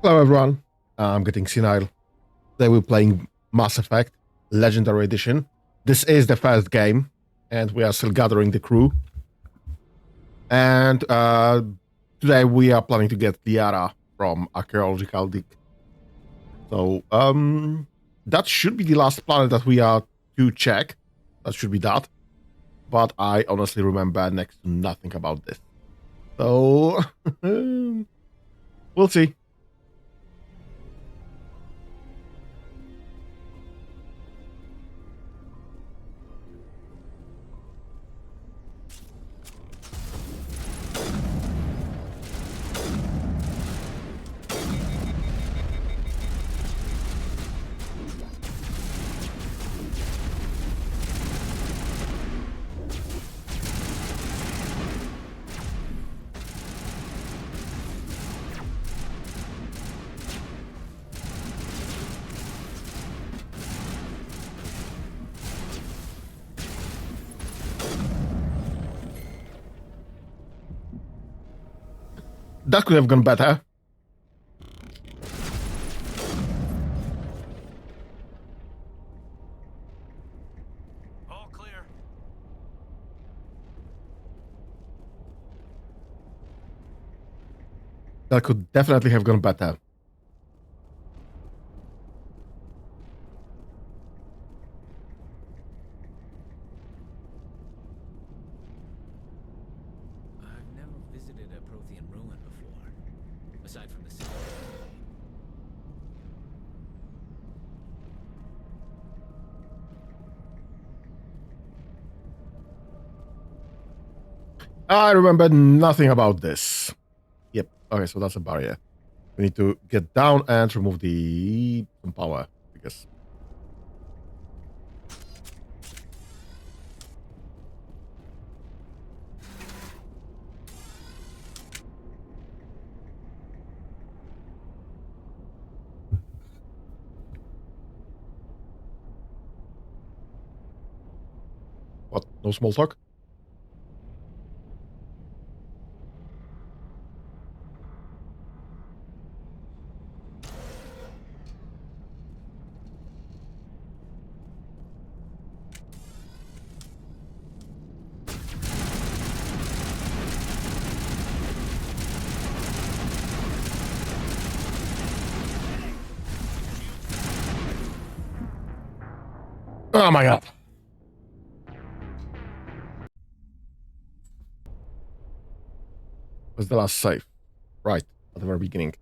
Hello everyone, I'm getting senile. Today we're playing Mass Effect Legendary Edition. This is the first game, and we are still gathering the crew. And today we are planning to get Liara from archaeological dig. So that should be the last planet that we are to check. That should be that. But I honestly remember next to nothing about this. So we'll see. That could have gone better. All clear. That could definitely have gone better. I've never visited a Prothean ruin before, aside from the city. I remember nothing about this. Yep. Okay, so that's a barrier. We need to get down and remove the some power, I guess. What? No small talk? Oh my god. Was the last save? Right, at the very beginning.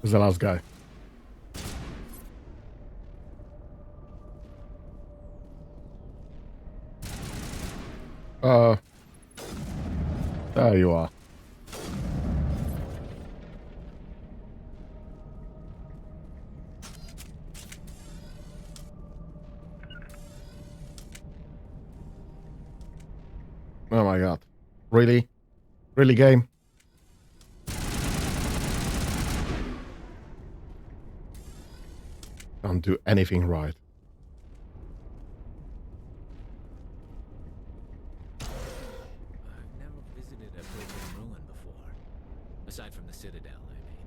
Was the last guy. Uh, there you are. Oh my god. Really? Really, game? Can't do anything right. I've never visited a Prothean ruin before, aside from the Citadel, I mean.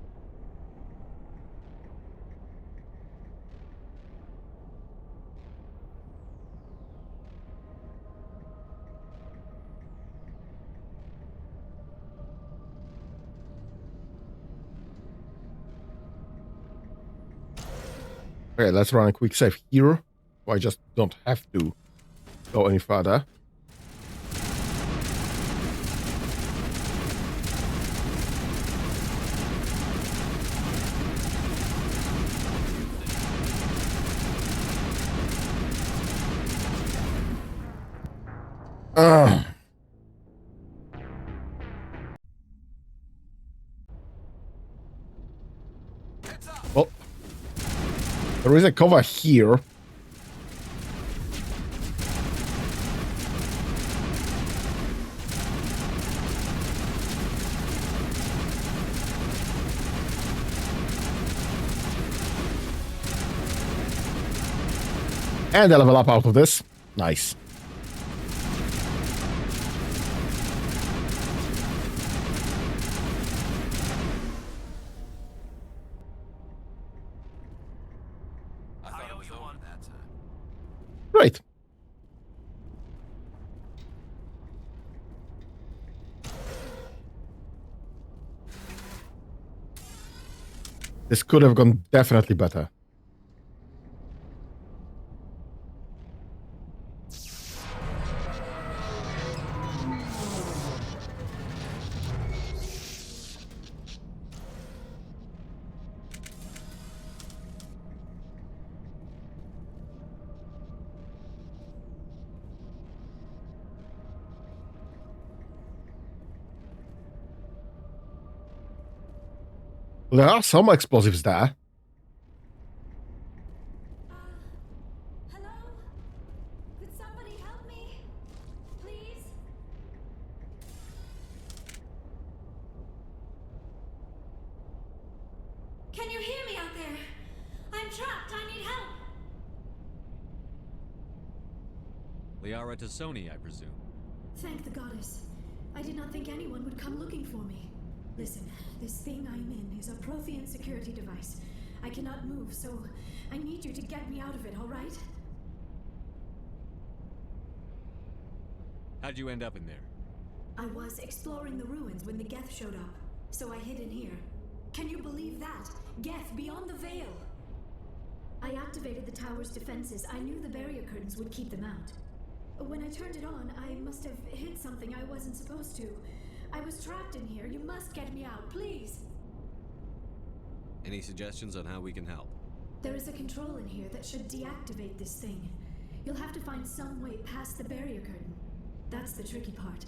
Okay, let's run a quick save here. So I just don't have to go any further. Ugh. Well, there is a cover here. And I level up out of this. Nice. I owe you one that time. Great. This could have gone definitely better. There are some explosives there. Hello? Could somebody help me? Please? Can you hear me out there? I'm trapped. I need help. Liara to Sony, I presume. Thank the goddess. I did not think anyone would come looking for me. Listen, this thing I'm in is a Prothean security device. I cannot move, so I need you to get me out of it, all right? How'd you end up in there? I was exploring the ruins when the Geth showed up, so I hid in here. Can you believe that? Geth beyond the veil! I activated the tower's defenses. I knew the barrier curtains would keep them out. When I turned it on, I must have hit something I wasn't supposed to. I was trapped in here. You must get me out, please! Any suggestions on how we can help? There is a control in here that should deactivate this thing. You'll have to find some way past the barrier curtain. That's the tricky part.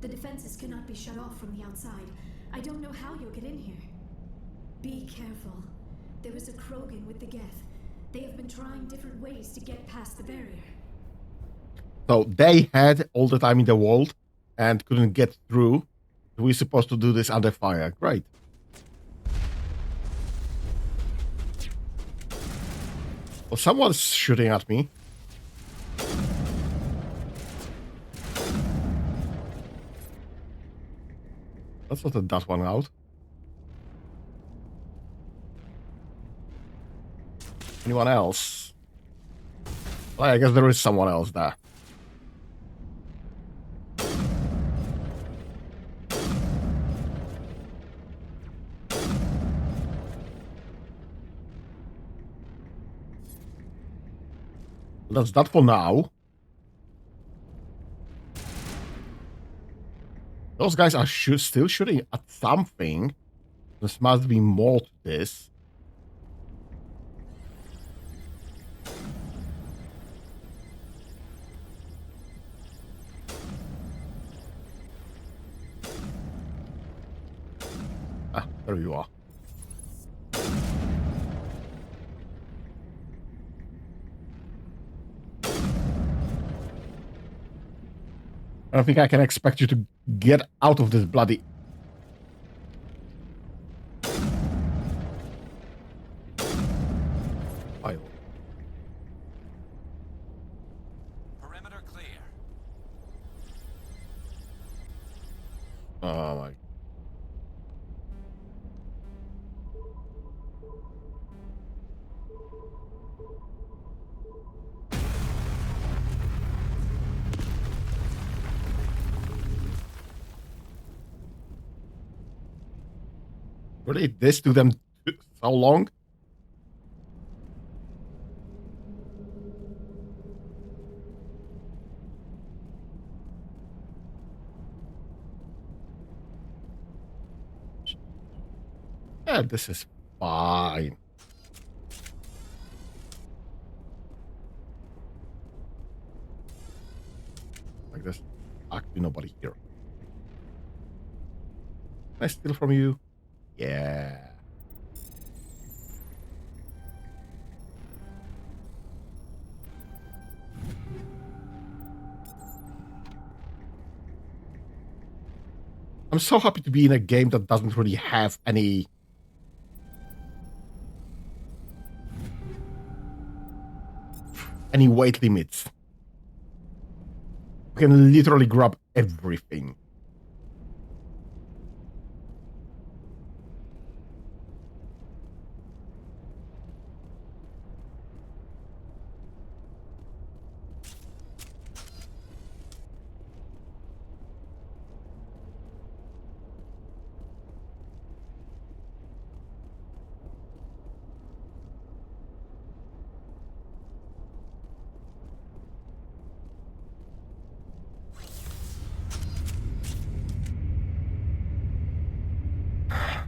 The defenses cannot be shut off from the outside. I don't know how you'll get in here. Be careful. There is a Krogan with the Geth. They have been trying different ways to get past the barrier. So they had all the time in the world and couldn't get through. We're supposed to do this under fire. Great. Well, someone's shooting at me. Let's not let that one out. Anyone else? Well, I guess there is someone else there. That's that for now. Those guys are still shooting at something. There must be more to this. Ah, there you are. I don't think I can expect you to get out of this bloody... pile. Perimeter clear. Oh my... Really? This took them so long? Yeah, this is fine. Like this. absolutely nobody here. Can I steal from you? Yeah. I'm so happy to be in a game that doesn't really have any weight limits. You can literally grab everything.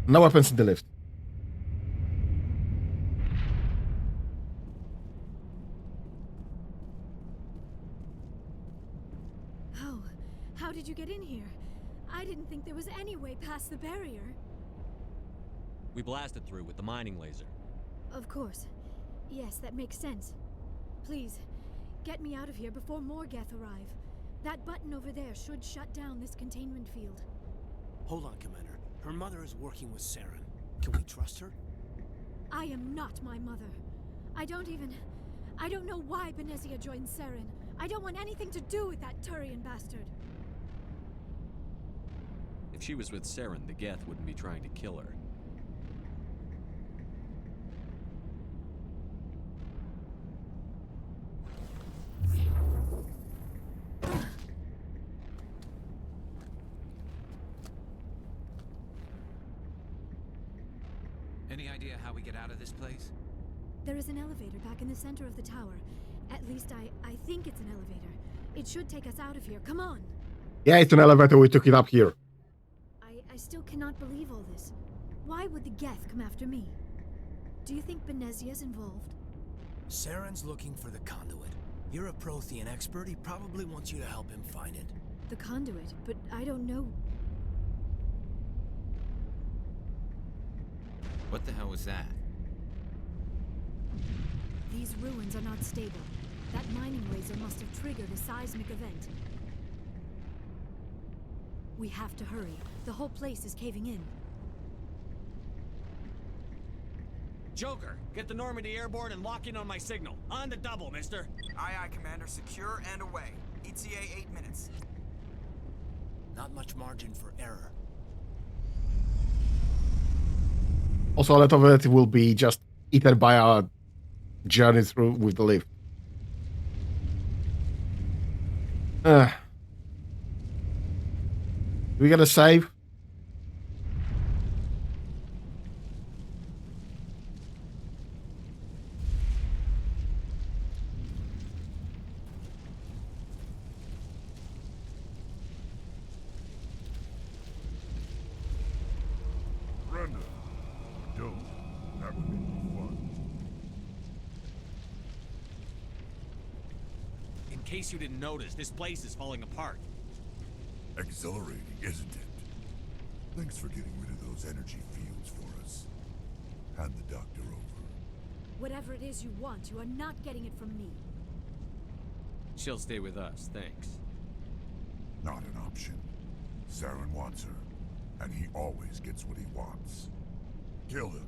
No weapons in the lift. Oh, how did you get in here? I didn't think there was any way past the barrier. We blasted through with the mining laser. Of course. Yes, that makes sense. Please, get me out of here before more Geth arrive. That button over there should shut down this containment field. Hold on, Commander. Her mother is working with Saren. Can we trust her? I am not my mother. I don't know why Benezia joined Saren. I don't want anything to do with that Turian bastard. If she was with Saren, the Geth wouldn't be trying to kill her. Any idea how we get out of this place? There is an elevator back in the center of the tower. At least I think it's an elevator. It should take us out of here. Come on! Yeah, it's an elevator. We took it up here. I still cannot believe all this. Why would the Geth come after me? Do you think Benezia's involved? Saren's looking for the conduit. You're a Prothean expert. He probably wants you to help him find it. The conduit, but I don't know. What the hell was that? These ruins are not stable. That mining laser must have triggered a seismic event. We have to hurry. The whole place is caving in. Joker, get the Normandy airborne and lock in on my signal. On the double, mister. Aye, aye, Commander. Secure and away. ETA 8 minutes. Not much margin for error. Also, a lot of it will be just eaten by our journey through with the lift. We gotta save. Brenda, don't. That would be fun. In case you didn't notice, this place is falling apart. Exhilarating, isn't it? Thanks for getting rid of those energy fields for us. Hand the doctor over. Whatever it is you want, you are not getting it from me. She'll stay with us, thanks. Not an option. Saren wants her, and he always gets what he wants. Kill him.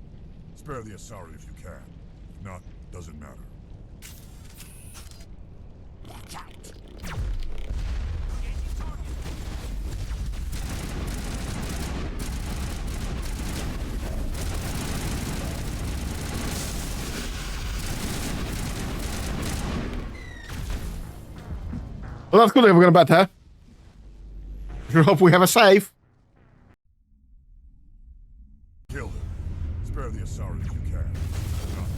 Spare the Asari if you can. If not, doesn't matter. Watch out! Well, that's good if we're gonna bet her. I hope we have a save. Kill him. Spare the Asari if you can. If not,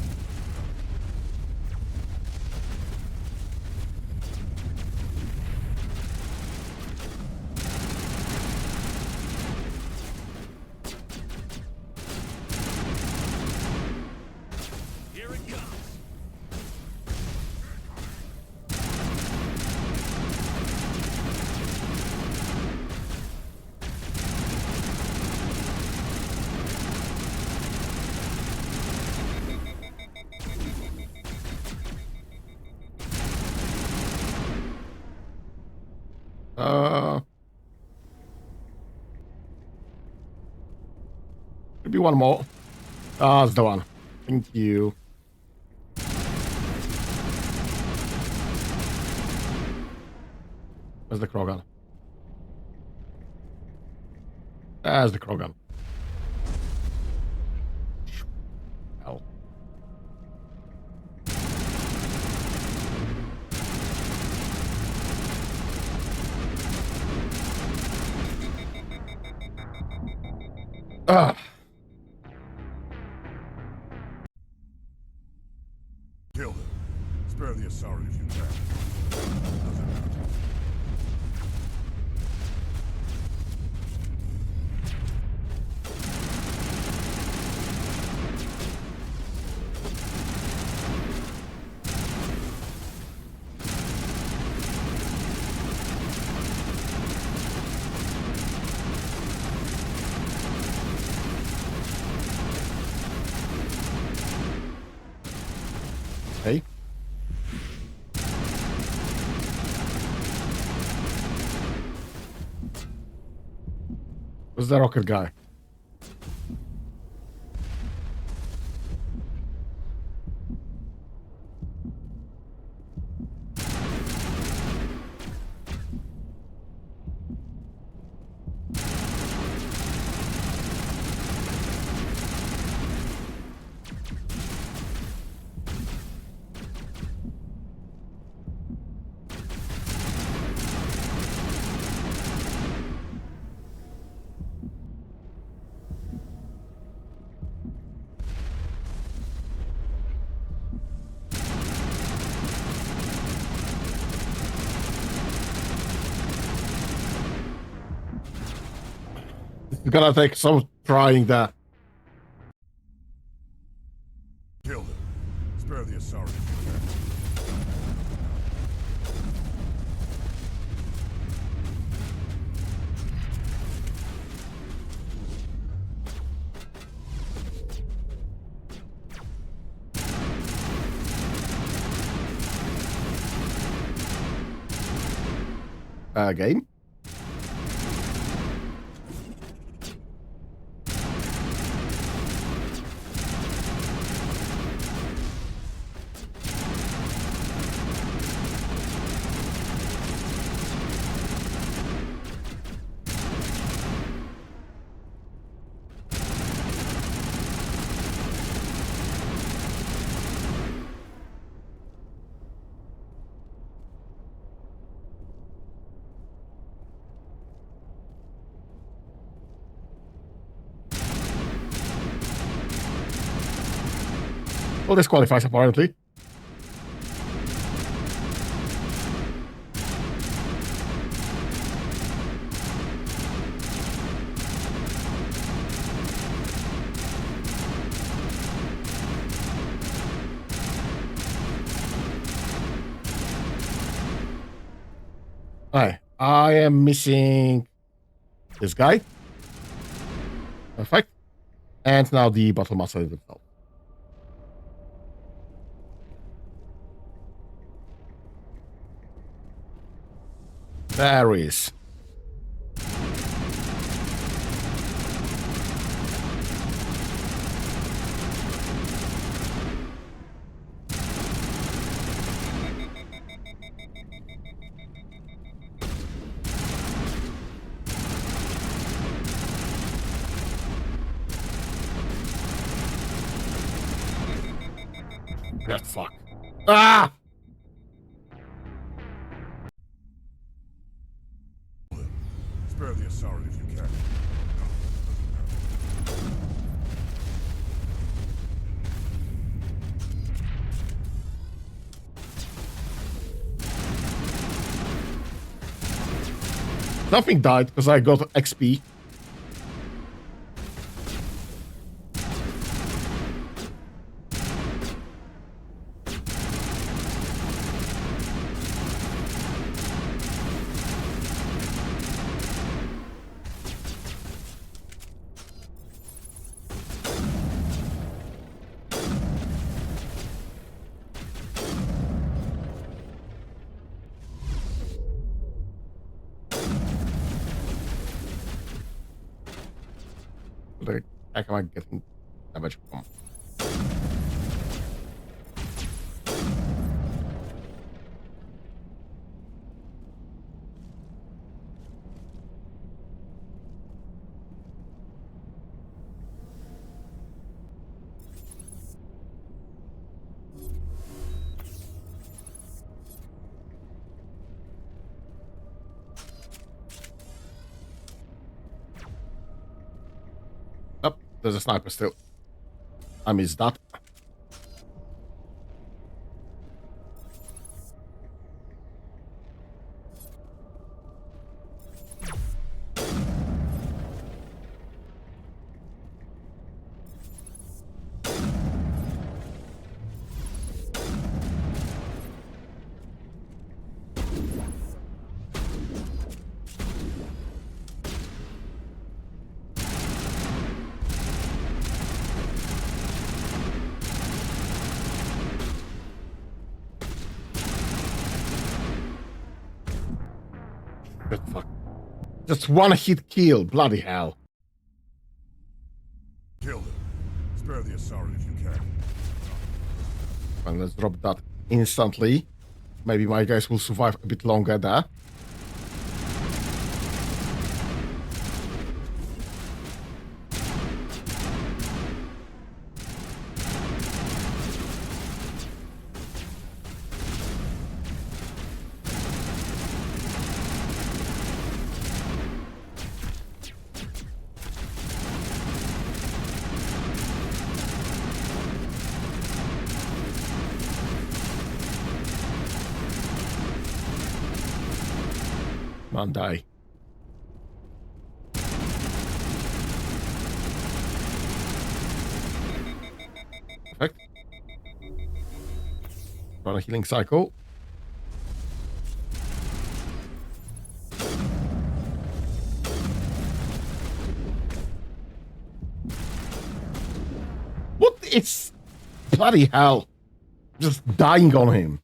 Here it comes. Maybe one more. Ah, that's the one. Thank you. Where's the Krogan? There's the Krogan. Hell. Ah. Kill them. Spare the Asari if you can. Doesn't matter. Hey. Where's the rocket guy? This is gonna take some trying that. Kill them. Spare the Asari if you can. Game. Well, this qualifies apparently. Hi, I am missing this guy. Perfect. And now the battle master himself. There is. That fuck. Ah! Spare the Asari if you can. Nothing died because I got XP. Heck am I getting damage from? Oh, there's a sniper still. I missed that. Good fuck. Just one hit kill. Bloody hell. Kill him. Spare the Asari if you can. And let's drop that instantly. Maybe my guys will survive a bit longer there. Man, die. Perfect. Run a healing cycle. What? It's bloody hell. Just dying on him.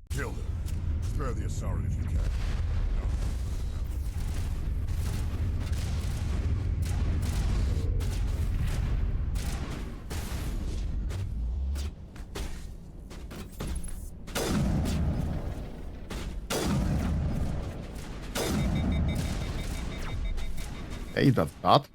Kill him. Spare the Asari if you can. Hey, that's that.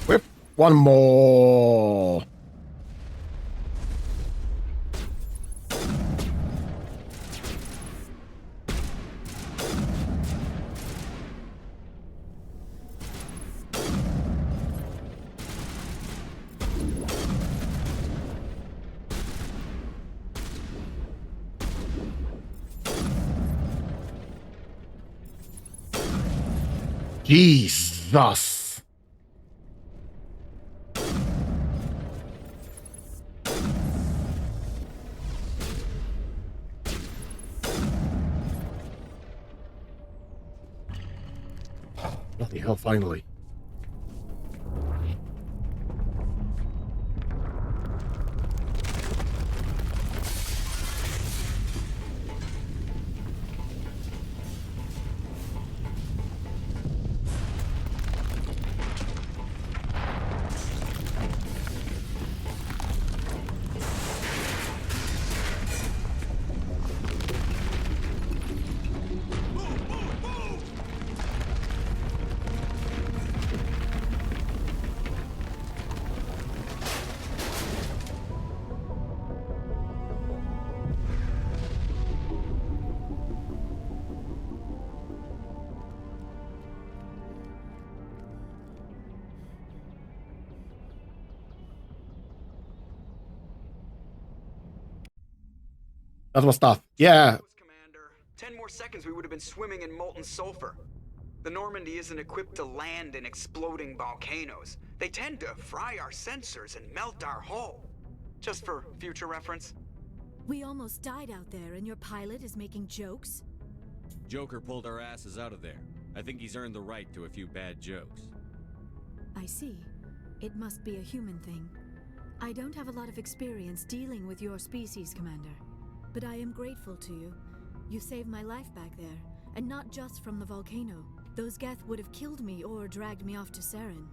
Whip. One more. Jesus. Bloody hell, finally. That was tough. Yeah. Commander. 10 more seconds we would have been swimming in molten sulfur. The Normandy isn't equipped to land in exploding volcanoes. They tend to fry our sensors and melt our hull. Just for future reference. We almost died out there, and your pilot is making jokes? Joker pulled our asses out of there. I think he's earned the right to a few bad jokes. I see. It must be a human thing. I don't have a lot of experience dealing with your species, Commander. But I am grateful to you. You saved my life back there, and not just from the volcano. Those Geth would have killed me or dragged me off to Saren.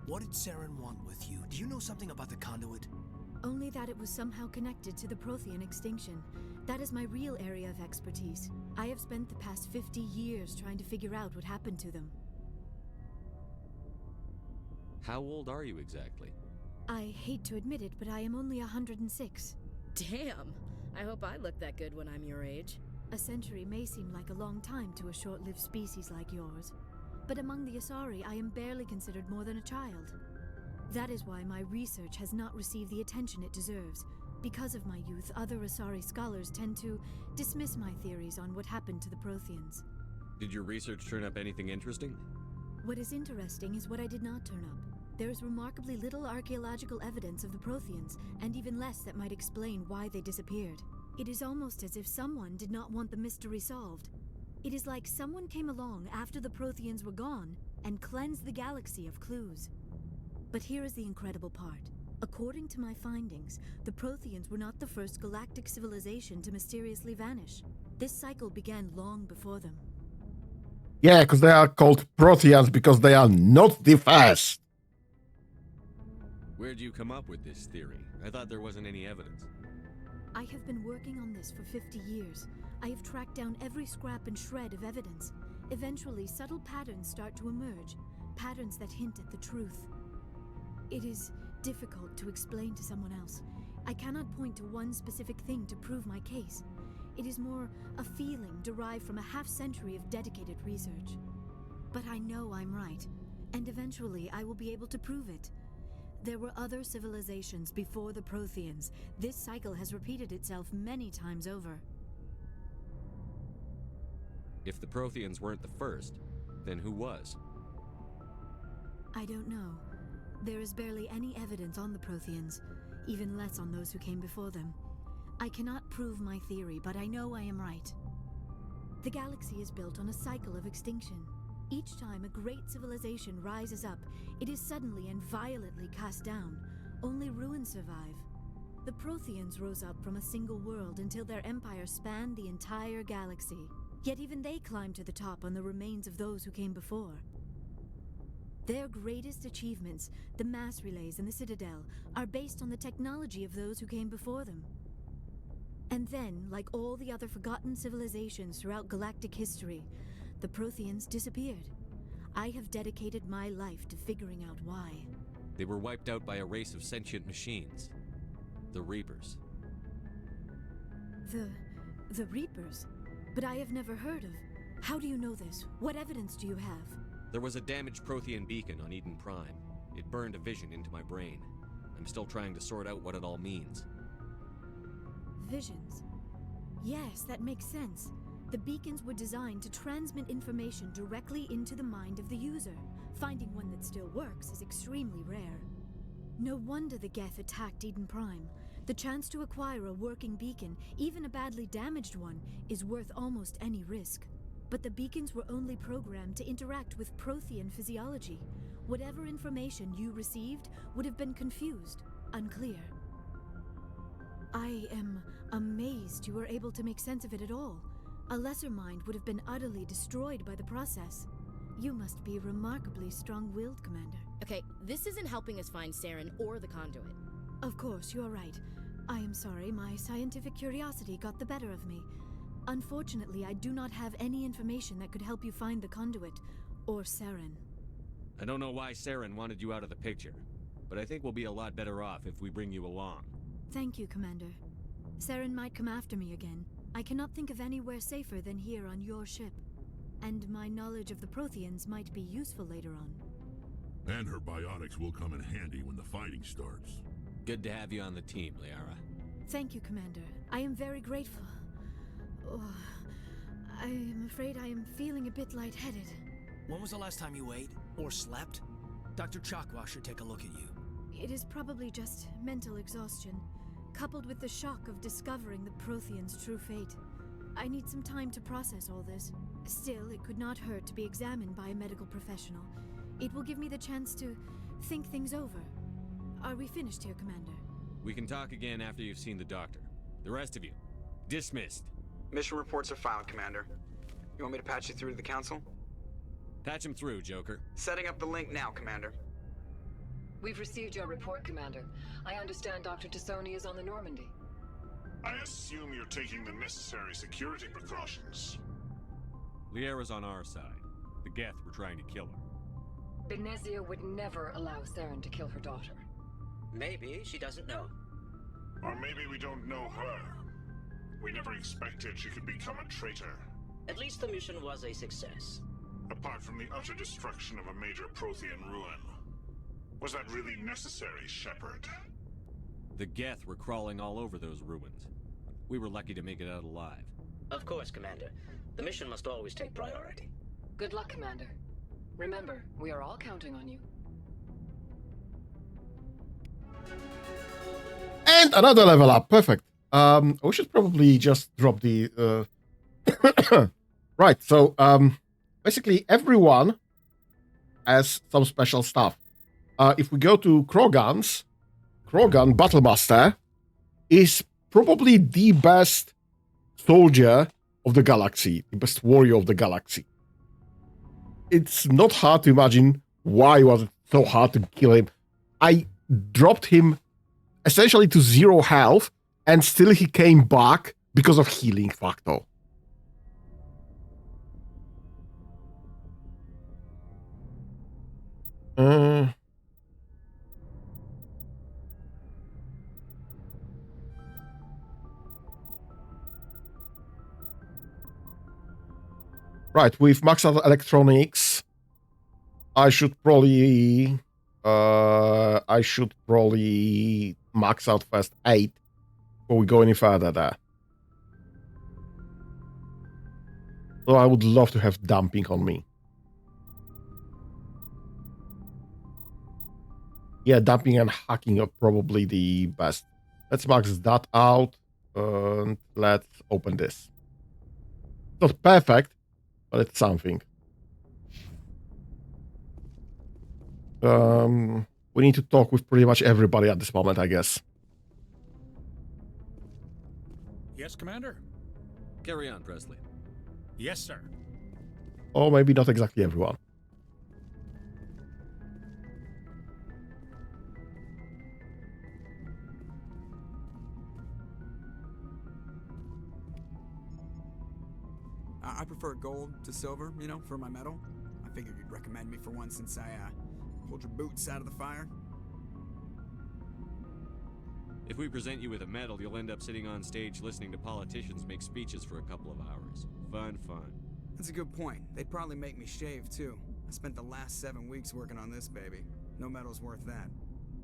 What did Saren want with you? Do you know something about the conduit? Only that it was somehow connected to the Prothean extinction. That is my real area of expertise. I have spent the past 50 years trying to figure out what happened to them. How old are you exactly? I hate to admit it, but I am only 106. Damn! I hope I look that good when I'm your age. A century may seem like a long time to a short-lived species like yours, but among the Asari, I am barely considered more than a child. That is why my research has not received the attention it deserves. Because of my youth, other Asari scholars tend to dismiss my theories on what happened to the Protheans. Did your research turn up anything interesting? What is interesting is what I did not turn up. There is remarkably little archaeological evidence of the Protheans, and even less that might explain why they disappeared. It is almost as if someone did not want the mystery solved. It is like someone came along after the Protheans were gone and cleansed the galaxy of clues. But here is the incredible part. According to my findings, the Protheans were not the first galactic civilization to mysteriously vanish. This cycle began long before them. Yeah, because they are called Protheans because they are not the first. Where'd you come up with this theory? I thought there wasn't any evidence. I have been working on this for 50 years. I have tracked down every scrap and shred of evidence. Eventually, subtle patterns start to emerge, patterns that hint at the truth. It is difficult to explain to someone else. I cannot point to one specific thing to prove my case. It is more a feeling derived from a half-century of dedicated research. But I know I'm right, and eventually I will be able to prove it. There were other civilizations before the Protheans. This cycle has repeated itself many times over. If the Protheans weren't the first, then who was? I don't know. There is barely any evidence on the Protheans, even less on those who came before them. I cannot prove my theory, but I know I am right. The galaxy is built on a cycle of extinction. Each time a great civilization rises up, it is suddenly and violently cast down. Only ruins survive. The Protheans rose up from a single world until their empire spanned the entire galaxy. Yet even they climbed to the top on the remains of those who came before. Their greatest achievements, the mass relays and the Citadel, are based on the technology of those who came before them. And then, like all the other forgotten civilizations throughout galactic history, the Protheans disappeared. I have dedicated my life to figuring out why. They were wiped out by a race of sentient machines. The Reapers. The Reapers? But I have never heard of. How do you know this? What evidence do you have? There was a damaged Prothean beacon on Eden Prime. It burned a vision into my brain. I'm still trying to sort out what it all means. Visions. Yes, that makes sense. The beacons were designed to transmit information directly into the mind of the user. Finding one that still works is extremely rare. No wonder the Geth attacked Eden Prime. The chance to acquire a working beacon, even a badly damaged one, is worth almost any risk. But the beacons were only programmed to interact with Prothean physiology. Whatever information you received would have been confused, unclear. I am amazed you were able to make sense of it at all. A lesser mind would have been utterly destroyed by the process. You must be remarkably strong-willed, Commander. Okay, this isn't helping us find Saren or the conduit. Of course, you are right. I am sorry, my scientific curiosity got the better of me. Unfortunately, I do not have any information that could help you find the conduit, or Saren. I don't know why Saren wanted you out of the picture, but I think we'll be a lot better off if we bring you along. Thank you, Commander. Saren might come after me again. I cannot think of anywhere safer than here on your ship. And my knowledge of the Protheans might be useful later on. And her biotics will come in handy when the fighting starts. Good to have you on the team, Liara. Thank you, Commander. I am very grateful. Oh, I am afraid I am feeling a bit lightheaded. When was the last time you ate? Or slept? Dr. Chakwa should take a look at you. It is probably just mental exhaustion, coupled with the shock of discovering the Protheans' true fate. I need some time to process all this. Still, it could not hurt to be examined by a medical professional. It will give me the chance to think things over. Are we finished here, Commander? We can talk again after you've seen the doctor. The rest of you, dismissed. Mission reports are filed, Commander. You want me to patch you through to the Council? Patch him through, Joker. Setting up the link now, Commander. We've received your report, Commander. I understand Dr. Tassoni is on the Normandy. I assume you're taking the necessary security precautions. Liara's on our side. The Geth were trying to kill her. Benezia would never allow Saren to kill her daughter. Maybe she doesn't know. Or maybe we don't know her. We never expected she could become a traitor. At least the mission was a success. Apart from the utter destruction of a major Prothean ruin. Was that really necessary, Shepard? The Geth were crawling all over those ruins. We were lucky to make it out alive. Of course, Commander. The mission must always take priority. Good luck, Commander. Remember, we are all counting on you. And another level up. Perfect. We should probably just drop the... Right, so basically everyone has some special stuff. If we go to Krogan Battlemaster is probably the best soldier of the galaxy, the best warrior of the galaxy. It's not hard to imagine why was it so hard to kill him. I dropped him essentially to 0 health, and still he came back because of healing factor. Right, with max out electronics, I should probably max out first 8 before we go any further there. So I would love to have dumping on me. Yeah, dumping and hacking are probably the best. Let's max that out and let's open this. Not perfect, but it's something. We need to talk with pretty much everybody at this moment, I guess. Yes, Commander? Carry on, Presley. Yes, sir. Or maybe not exactly everyone. I prefer gold to silver, you know, for my medal. I figured you'd recommend me for one since I pulled your boots out of the fire. If we present you with a medal, you'll end up sitting on stage listening to politicians make speeches for a couple of hours. Fun. That's a good point. They'd probably make me shave, too. I spent the last 7 weeks working on this baby. No medal's worth that.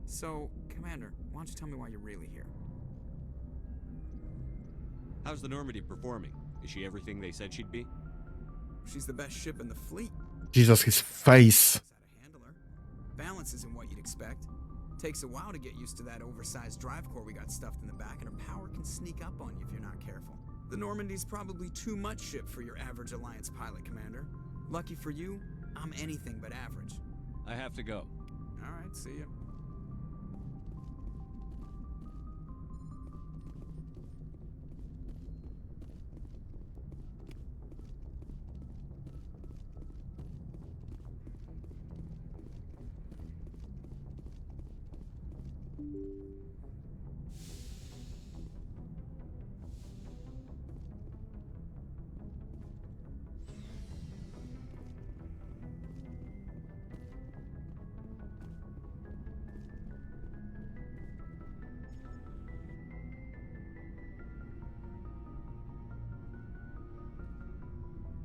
So, Commander, why don't you tell me why you're really here? How's the Normandy performing? Is she everything they said she'd be? She's the best ship in the fleet. Jesus, his face. How to handle her. Balance isn't what you'd expect. Takes a while to get used to that oversized drive core we got stuffed in the back, and her power can sneak up on you if you're not careful. The Normandy's probably too much ship for your average Alliance pilot, Commander. Lucky for you, I'm anything but average. I have to go. All right, see ya.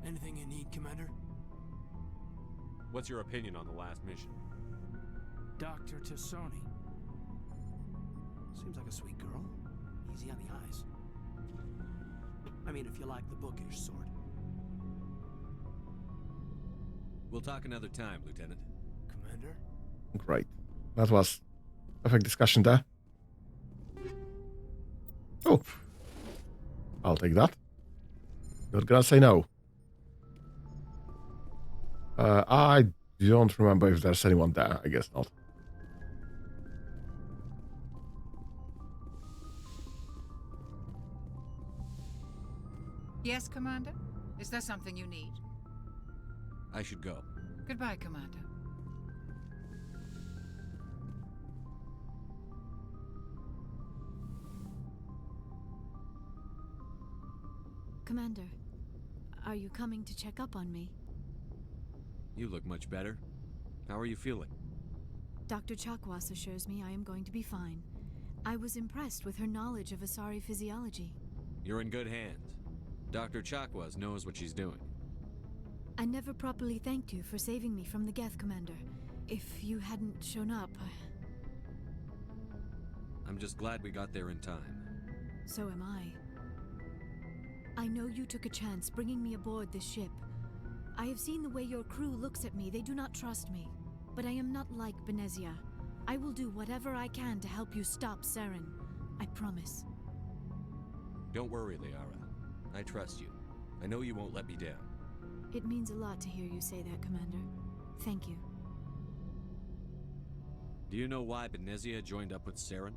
Anything you need, Commander? What's your opinion on the last mission? Dr. Tassoni. Seems like a sweet girl. Easy on the eyes. I mean, if you like the bookish sort. We'll talk another time, Lieutenant. Commander? Great. That was perfect discussion there. Oh. I'll take that. Not gonna say no. I don't remember if there's anyone there. I guess not. Yes, Commander? Is there something you need? I should go. Goodbye, Commander. Commander, are you coming to check up on me? You look much better. How are you feeling? Dr. Chakwas assures me I am going to be fine. I was impressed with her knowledge of Asari physiology. You're in good hands. Dr. Chakwas knows what she's doing. I never properly thanked you for saving me from the Geth, Commander. If you hadn't shown up, I'm just glad we got there in time. So am I. I know you took a chance bringing me aboard this ship. I have seen the way your crew looks at me. They do not trust me. But I am not like Benezia. I will do whatever I can to help you stop Saren. I promise. Don't worry, Liara. I trust you. I know you won't let me down. It means a lot to hear you say that, Commander. Thank you. Do you know why Benezia joined up with Saren?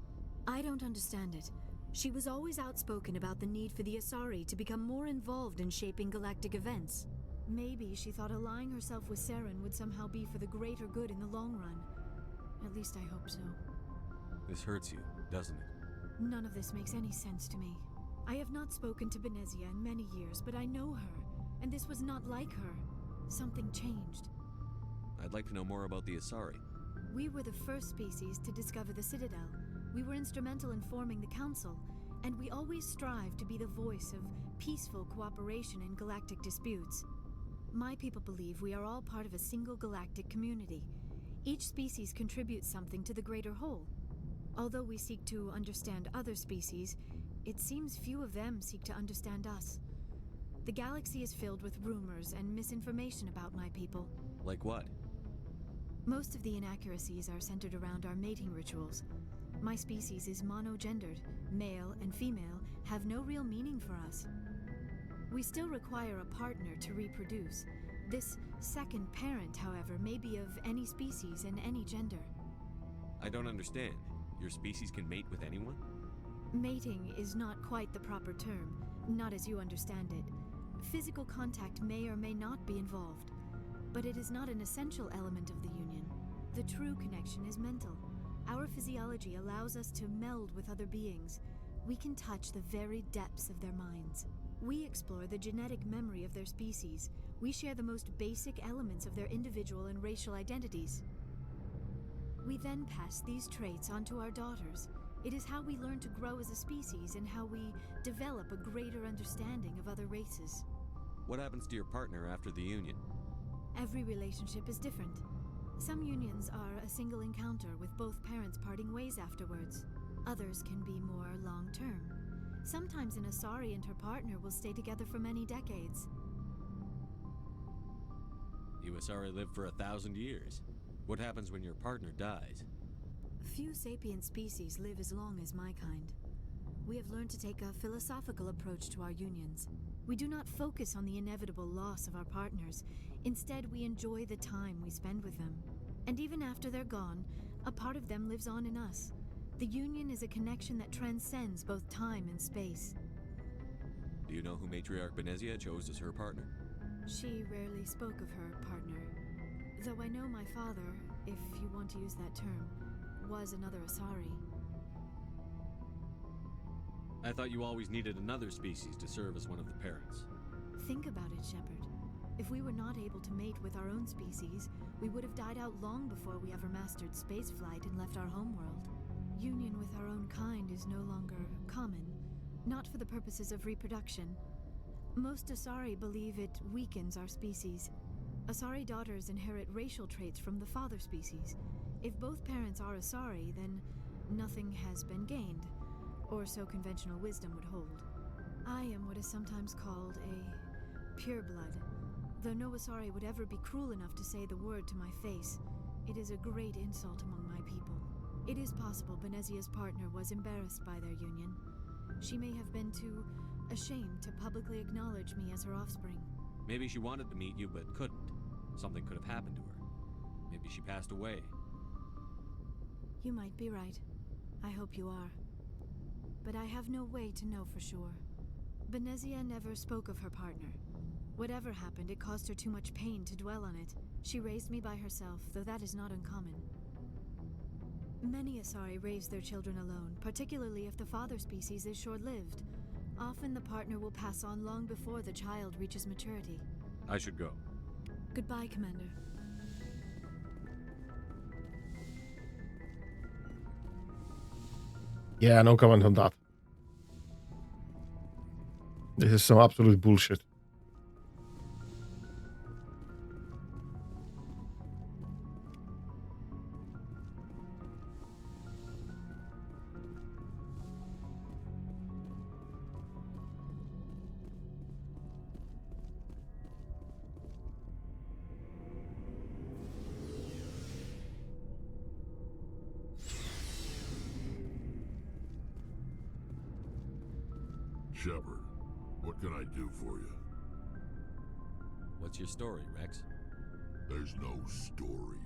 I don't understand it. She was always outspoken about the need for the Asari to become more involved in shaping galactic events. Maybe she thought allying herself with Saren would somehow be for the greater good in the long run. At least I hope so. This hurts you, doesn't it? None of this makes any sense to me. I have not spoken to Benezia in many years, but I know her, and this was not like her. Something changed. I'd like to know more about the Asari. We were the first species to discover the Citadel. We were instrumental in forming the Council, and we always strive to be the voice of peaceful cooperation in galactic disputes. My people believe we are all part of a single galactic community. Each species contributes something to the greater whole. Although we seek to understand other species, it seems few of them seek to understand us. The galaxy is filled with rumors and misinformation about my people. Like what? Most of the inaccuracies are centered around our mating rituals. My species is monogendered. Male and female have no real meaning for us. We still require a partner to reproduce. This second parent, however, may be of any species and any gender. I don't understand. Your species can mate with anyone? Mating is not quite the proper term, not as you understand it. Physical contact may or may not be involved, but it is not an essential element of the union. The true connection is mental. Our physiology allows us to meld with other beings. We can touch the very depths of their minds. We explore the genetic memory of their species. We share the most basic elements of their individual and racial identities. We then pass these traits on to our daughters. It is how we learn to grow as a species and how we develop a greater understanding of other races. What happens to your partner after the union? Every relationship is different. Some unions are a single encounter with both parents parting ways afterwards. Others can be more long-term. Sometimes an Asari and her partner will stay together for many decades. You Asari live for 1,000 years. What happens when your partner dies? Few sapient species live as long as my kind. We have learned to take a philosophical approach to our unions. We do not focus on the inevitable loss of our partners. Instead, we enjoy the time we spend with them. And even after they're gone, a part of them lives on in us. The union is a connection that transcends both time and space. Do you know who Matriarch Benezia chose as her partner? She rarely spoke of her partner. Though I know my father, if you want to use that term, was another Asari. I thought you always needed another species to serve as one of the parents. Think about it, Shepard. If we were not able to mate with our own species, we would have died out long before we ever mastered spaceflight and left our homeworld. Union with our own kind is no longer common, not for the purposes of reproduction. Most Asari believe it weakens our species. Asari daughters inherit racial traits from the father species. If both parents are Asari, then nothing has been gained, or so conventional wisdom would hold. I am what is sometimes called a pureblood. Though no Asari would ever be cruel enough to say the word to my face, it is a great insult among my people. It is possible Benezia's partner was embarrassed by their union. She may have been too ashamed to publicly acknowledge me as her offspring. Maybe she wanted to meet you but couldn't. Something could have happened to her. Maybe she passed away. You might be right. I hope you are. But I have no way to know for sure. Benezia never spoke of her partner. Whatever happened, it caused her too much pain to dwell on it. She raised me by herself, though that is not uncommon. Many Asari raise their children alone, particularly if the father species is short-lived. Often the partner will pass on long before the child reaches maturity. I should go. Goodbye, Commander. Yeah, no comment on that. This is some absolute bullshit. Shepard, what can I do for you? What's your story, Rex? There's no story.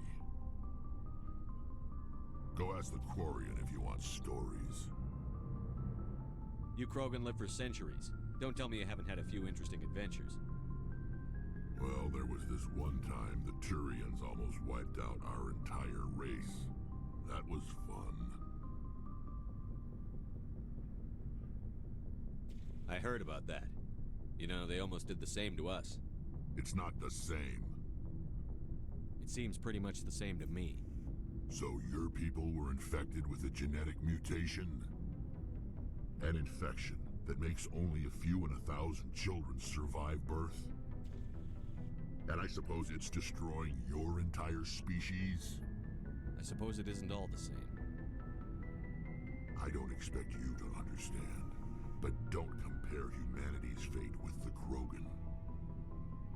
Go ask the Quarian if you want stories. You Krogan live for centuries. Don't tell me you haven't had a few interesting adventures. Well, there was this one time the Turians almost wiped out our entire race. That was fun. I heard about that. You know, they almost did the same to us. It's not the same. It seems pretty much the same to me. So your people were infected with a genetic mutation? An infection that makes only a few in 1,000 children survive birth? And I suppose it's destroying your entire species? I suppose it isn't all the same. I don't expect you to understand, but don't compare humanity's fate with the Krogan.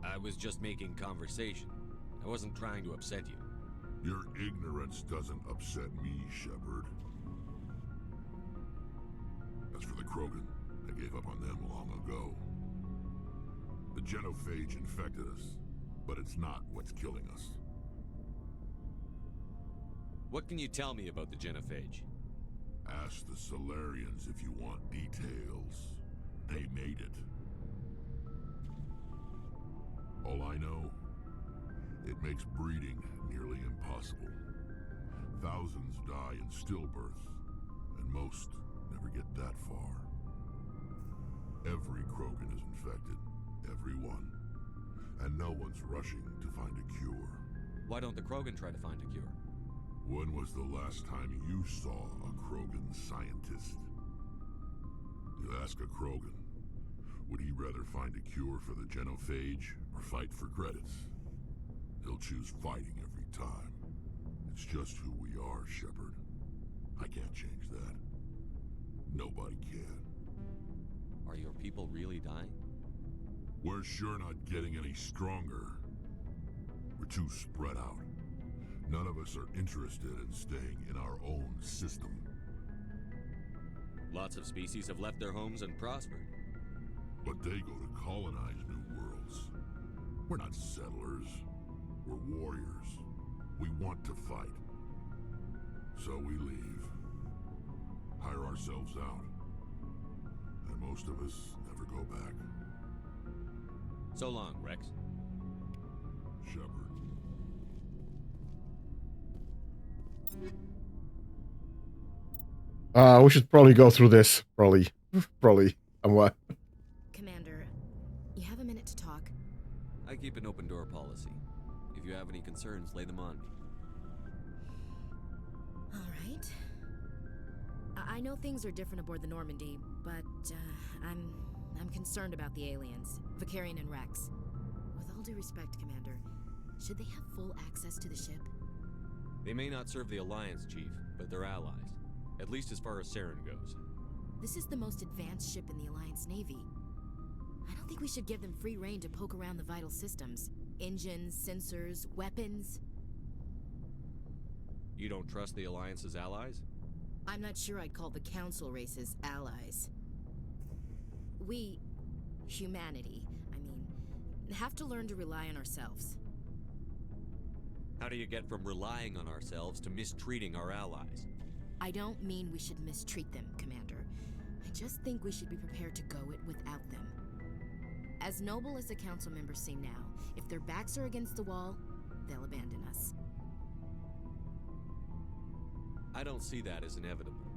I was just making conversation. I wasn't trying to upset you. Your ignorance doesn't upset me, Shepard. As for the Krogan, I gave up on them long ago. The genophage infected us, but it's not what's killing us. What can you tell me about the genophage? Ask the Solarians if you want details. They made it. All I know, it makes breeding nearly impossible. Thousands die in stillbirth, and most never get that far. Every Krogan is infected, every one. And no one's rushing to find a cure. Why don't the Krogan try to find a cure? When was the last time you saw a Krogan scientist? You ask a Krogan, would he rather find a cure for the genophage or fight for credits? He'll choose fighting every time. It's just who we are, Shepard. I can't change that. Nobody can. Are your people really dying? We're sure not getting any stronger. We're too spread out. None of us are interested in staying in our own system. Lots of species have left their homes and prospered. But they go to colonize new worlds. We're not settlers. We're warriors. We want to fight. So we leave. Hire ourselves out. And most of us never go back. So long, Rex. Shepard. We should probably go through this. Probably. What? Commander, you have a minute to talk. I keep an open door policy. If you have any concerns, lay them on me. All right. I know things are different aboard the Normandy, but I'm concerned about the aliens, Vicarian and Rex. With all due respect, Commander, should they have full access to the ship? They may not serve the Alliance, Chief, but they're allies. At least as far as Saren goes. This is the most advanced ship in the Alliance Navy. I don't think we should give them free rein to poke around the vital systems. Engines, sensors, weapons. You don't trust the Alliance's allies? I'm not sure I'd call the Council races allies. We, humanity, I mean, have to learn to rely on ourselves. How do you get from relying on ourselves to mistreating our allies? I don't mean we should mistreat them, Commander. I just think we should be prepared to go it without them. As noble as the council members seem now, if their backs are against the wall, they'll abandon us. I don't see that as inevitable.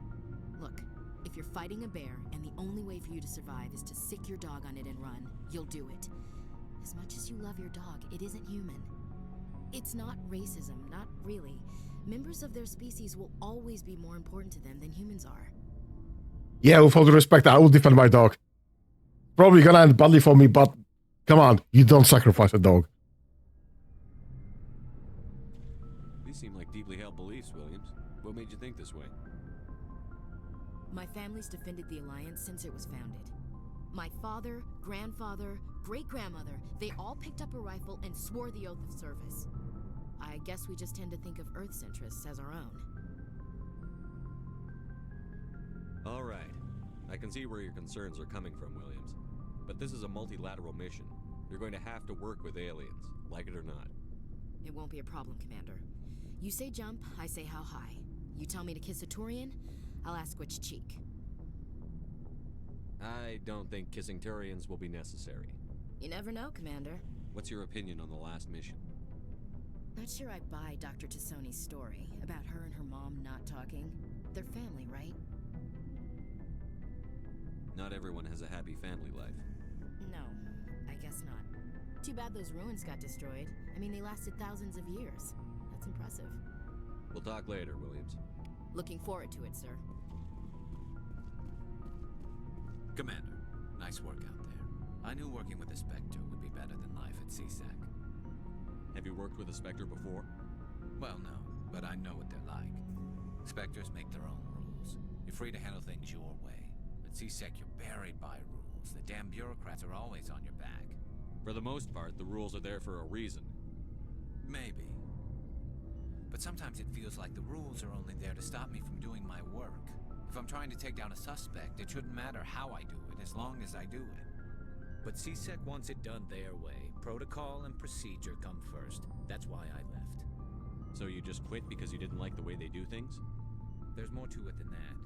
Look, if you're fighting a bear and the only way for you to survive is to sick your dog on it and run, you'll do it. As much as you love your dog, it isn't human. It's not racism, not really. Members of their species will always be more important to them than humans are. Yeah, with all due respect, I will defend my dog. Probably gonna end badly for me, but come on, you don't sacrifice a dog. These seem like deeply held beliefs, Williams. What made you think this way? My family's defended the Alliance since it was founded. My father, grandfather, great-grandmother, they all picked up a rifle and swore the oath of service. I guess we just tend to think of Earth's interests as our own. All right. I can see where your concerns are coming from, Williams. But this is a multilateral mission. You're going to have to work with aliens, like it or not. It won't be a problem, Commander. You say jump, I say how high. You tell me to kiss a Turian, I'll ask which cheek. I don't think kissing Turians will be necessary. You never know, Commander. What's your opinion on the last mission? Not sure I buy Dr. Tassoni's story about her and her mom not talking. They're family, right? Not everyone has a happy family life. No, I guess not. Too bad those ruins got destroyed. I mean, they lasted thousands of years. That's impressive. We'll talk later, Williams. Looking forward to it, sir. Commander, nice work out there. I knew working with a Spectre would be better than life at CSEC. Have you worked with a Spectre before? Well, no, but I know what they're like. Spectres make their own rules. You're free to handle things your way. At CSEC, you're buried by rules. The damn bureaucrats are always on your back. For the most part, the rules are there for a reason. Maybe. But sometimes it feels like the rules are only there to stop me from doing my work. If I'm trying to take down a suspect, it shouldn't matter how I do it, as long as I do it. But CSEC wants it done their way. Protocol and procedure come first. That's why I left. So you just quit because you didn't like the way they do things? There's more to it than that.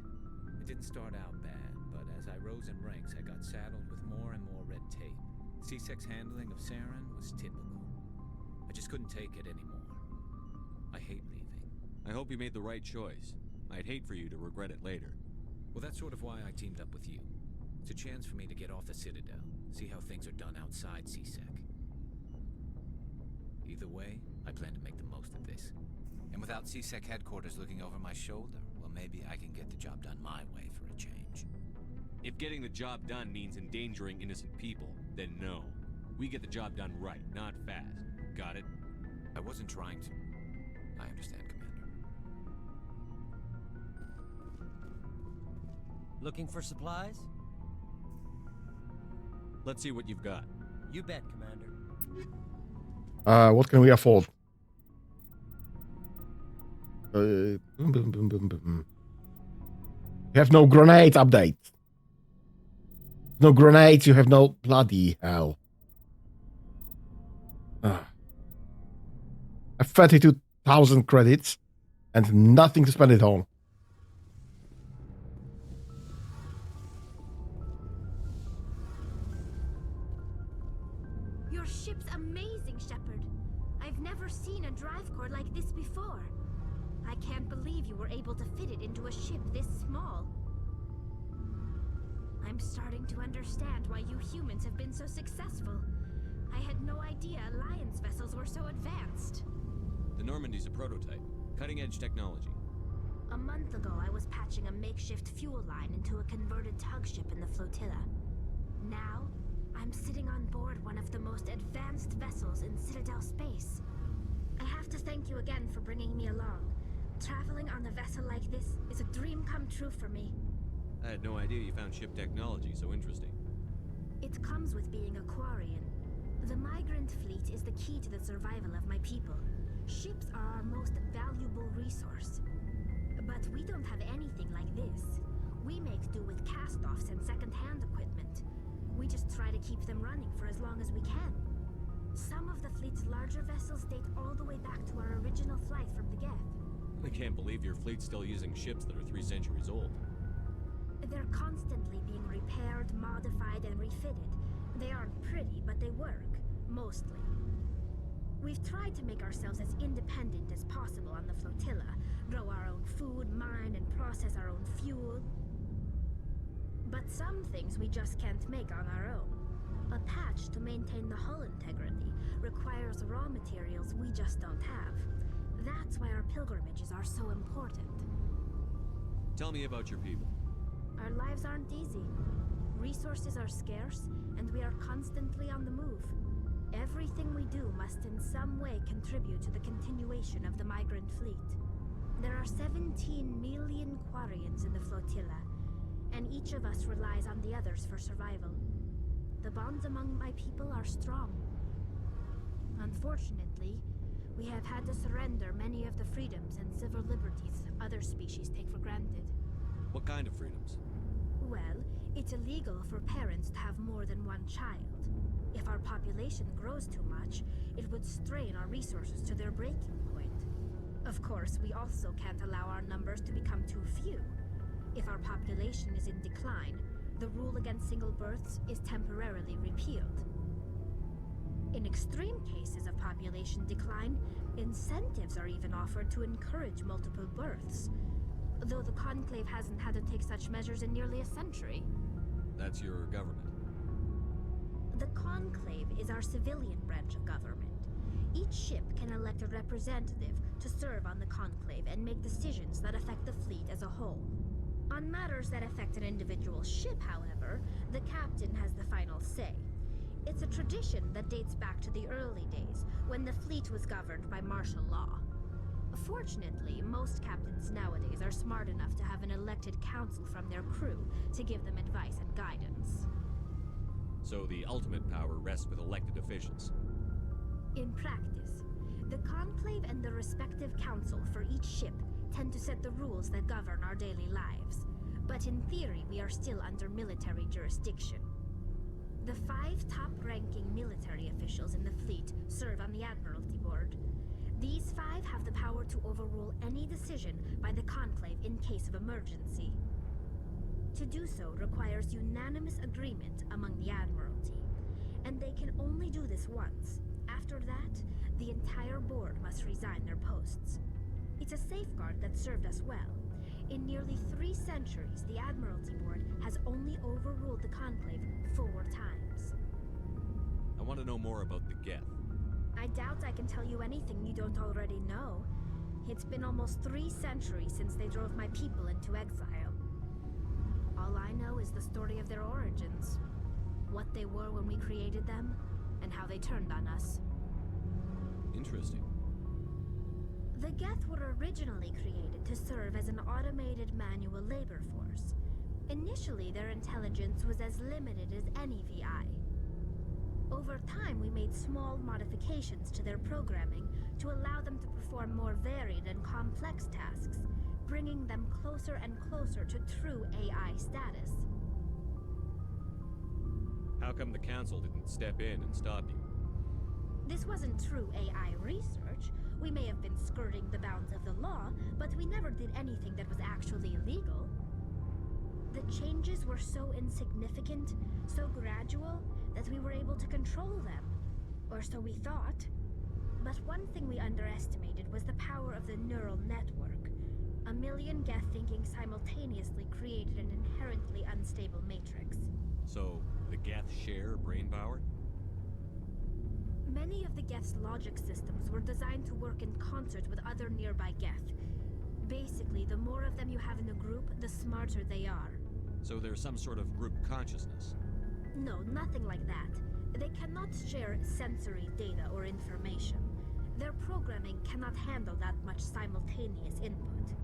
It didn't start out bad, but as I rose in ranks, I got saddled with more and more red tape. CSEC's handling of Saren was typical. I just couldn't take it anymore. I hate leaving. I hope you made the right choice. I'd hate for you to regret it later. Well, that's sort of why I teamed up with you. It's a chance for me to get off the Citadel, see how things are done outside CSEC. Either way, I plan to make the most of this. And without CSEC headquarters looking over my shoulder, well, maybe I can get the job done my way for a change. If getting the job done means endangering innocent people, then no. We get the job done right, not fast. Got it? I wasn't trying to. I understand, Commander. Looking for supplies? Let's see what you've got. You bet, Commander. What can we afford? You have no grenade update. No grenades, you have no bloody hell. I have 32,000 credits and nothing to spend it on. Your ship's amazing, Shepard. I've never seen a drive core like this before. I can't believe you were able to fit it into a ship this small. I'm starting to understand why you humans have been so successful. I had no idea Alliance vessels were so advanced. The Normandy's a prototype. Cutting-edge technology. A month ago, I was patching a makeshift fuel line into a converted tug ship in the flotilla. Now, I'm sitting on board one of the most advanced vessels in Citadel space. I have to thank you again for bringing me along. Traveling on a vessel like this is a dream come true for me. I had no idea you found ship technology so interesting. It comes with being a Quarian. The migrant fleet is the key to the survival of my people. Ships are our most valuable resource. But we don't have anything like this. We make do with cast-offs and second-hand equipment. We just try to keep them running for as long as we can. Some of the fleet's larger vessels date all the way back to our original flight from the Geth. I can't believe your fleet's still using ships that are 3 centuries old. They're constantly being repaired, modified, and refitted. They aren't pretty, but they work. Mostly. We've tried to make ourselves as independent as possible on the flotilla. Grow our own food, mine, and process our own fuel. But some things we just can't make on our own. A patch to maintain the hull integrity requires raw materials we just don't have. That's why our pilgrimages are so important. Tell me about your people. Our lives aren't easy. Resources are scarce, and we are constantly on the move. Everything we do must in some way contribute to the continuation of the migrant fleet. There are 17 million Quarians in the flotilla, and each of us relies on the others for survival. The bonds among my people are strong. Unfortunately, we have had to surrender many of the freedoms and civil liberties other species take for granted. What kind of freedoms? Well, it's illegal for parents to have more than one child. If our population grows too much, it would strain our resources to their breaking point. Of course, we also can't allow our numbers to become too few. If our population is in decline, the rule against single births is temporarily repealed. In extreme cases of population decline, incentives are even offered to encourage multiple births, though the Conclave hasn't had to take such measures in nearly a century. That's your government. The Conclave is our civilian branch of government. Each ship can elect a representative to serve on the Conclave and make decisions that affect the fleet as a whole. On matters that affect an individual ship, however, the captain has the final say. It's a tradition that dates back to the early days, when the fleet was governed by martial law. Fortunately, most captains nowadays are smart enough to have an elected council from their crew to give them advice and guidance. So the ultimate power rests with elected officials. In practice, the Conclave and the respective council for each ship tend to set the rules that govern our daily lives. But in theory, we are still under military jurisdiction. The 5 top-ranking military officials in the fleet serve on the Admiralty Board. These 5 have the power to overrule any decision by the Conclave in case of emergency. To do so requires unanimous agreement among the Admiralty, and they can only do this once. After that, the entire board must resign their posts. It's a safeguard that served us well. In nearly 3 centuries, the Admiralty Board has only overruled the Conclave 4 times. I want to know more about the Geth. I doubt I can tell you anything you don't already know. It's been almost 3 centuries since they drove my people into exile. All I know is the story of their origins, what they were when we created them, and how they turned on us. Interesting. The Geth were originally created to serve as an automated manual labor force. Initially, their intelligence was as limited as any VI. Over time, we made small modifications to their programming to allow them to perform more varied and complex tasks, bringing them closer and closer to true AI status. How come the Council didn't step in and stop you? This wasn't true AI research. We may have been skirting the bounds of the law, but we never did anything that was actually illegal. The changes were so insignificant, so gradual, that we were able to control them. Or so we thought. But one thing we underestimated was the power of the neural network. A million Geth thinking simultaneously created an inherently unstable matrix. So, the Geth share brain power? Many of the Geth's logic systems were designed to work in concert with other nearby Geth. Basically, the more of them you have in a group, the smarter they are. So there's some sort of group consciousness? No, nothing like that. They cannot share sensory data or information. Their programming cannot handle that much simultaneous input.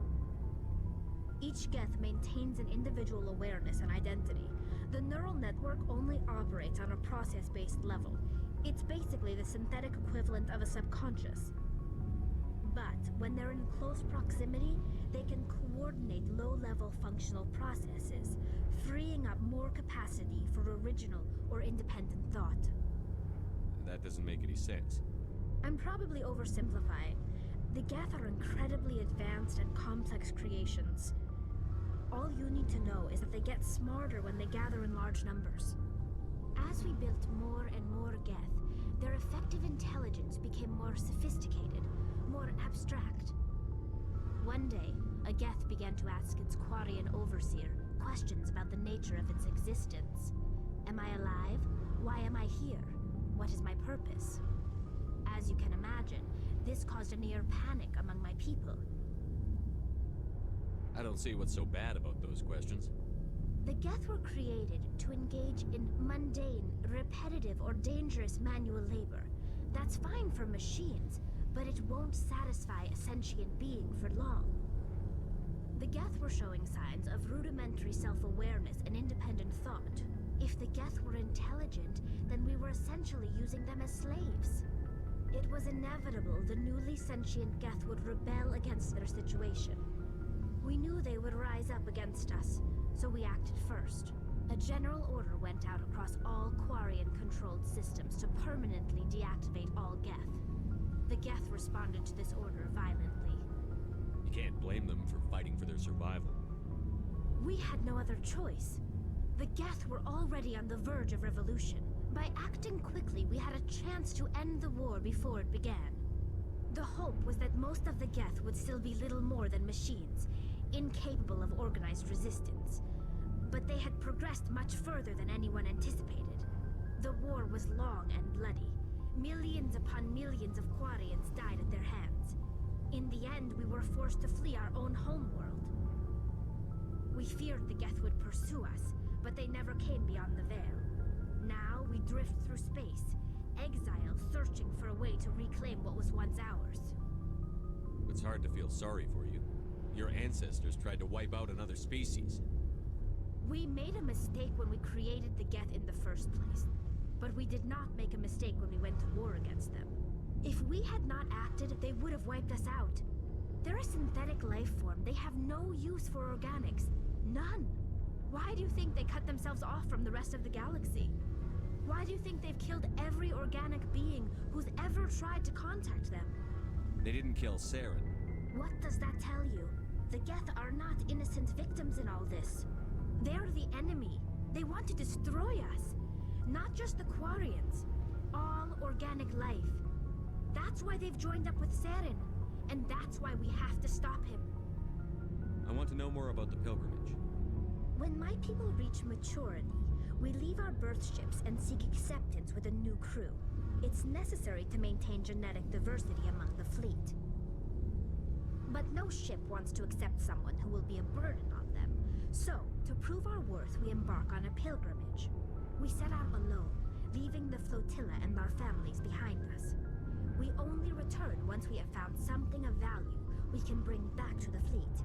Each Geth maintains an individual awareness and identity. The neural network only operates on a process-based level. It's basically the synthetic equivalent of a subconscious. But when they're in close proximity, they can coordinate low-level functional processes, freeing up more capacity for original or independent thought. That doesn't make any sense. I'm probably oversimplifying. The Geth are incredibly advanced and complex creations. All you need to know is that they get smarter when they gather in large numbers. As we built more and more Geth, their effective intelligence became more sophisticated, more abstract. One day, a Geth began to ask its Quarian overseer questions about the nature of its existence. Am I alive? Why am I here? What is my purpose? As you can imagine, this caused a near panic among my people. I don't see what's so bad about those questions. The Geth were created to engage in mundane, repetitive, or dangerous manual labor. That's fine for machines, but it won't satisfy a sentient being for long. The Geth were showing signs of rudimentary self-awareness and independent thought. If the Geth were intelligent, then we were essentially using them as slaves. It was inevitable the newly sentient Geth would rebel against their situation. We knew they would rise up against us, so we acted first. A general order went out across all Quarian-controlled systems to permanently deactivate all Geth. The Geth responded to this order violently. You can't blame them for fighting for their survival. We had no other choice. The Geth were already on the verge of revolution. By acting quickly, we had a chance to end the war before it began. The hope was that most of the Geth would still be little more than machines, incapable of organized resistance. But they had progressed much further than anyone anticipated. The war was long and bloody. Millions upon millions of Quarians died at their hands. In the end, we were forced to flee our own homeworld. We feared the Geth would pursue us, but they never came beyond the Veil. Now we drift through space, exiled, searching for a way to reclaim what was once ours. It's hard to feel sorry for you. Your ancestors tried to wipe out another species. We made a mistake when we created the Geth in the first place, but we did not make a mistake when we went to war against them. If we had not acted, they would have wiped us out. They're a synthetic life form. They have no use for organics. None. Why do you think they cut themselves off from the rest of the galaxy? Why do you think they've killed every organic being who's ever tried to contact them? They didn't kill Saren. What does that tell you? The Geth are not innocent victims in all this. They're the enemy. They want to destroy us. Not just the Quarians. All organic life. That's why they've joined up with Saren. And that's why we have to stop him. I want to know more about the pilgrimage. When my people reach maturity, we leave our birth ships and seek acceptance with a new crew. It's necessary to maintain genetic diversity among the fleet. But no ship wants to accept someone who will be a burden on them. So, to prove our worth, we embark on a pilgrimage. We set out alone, leaving the flotilla and our families behind us. We only return once we have found something of value we can bring back to the fleet.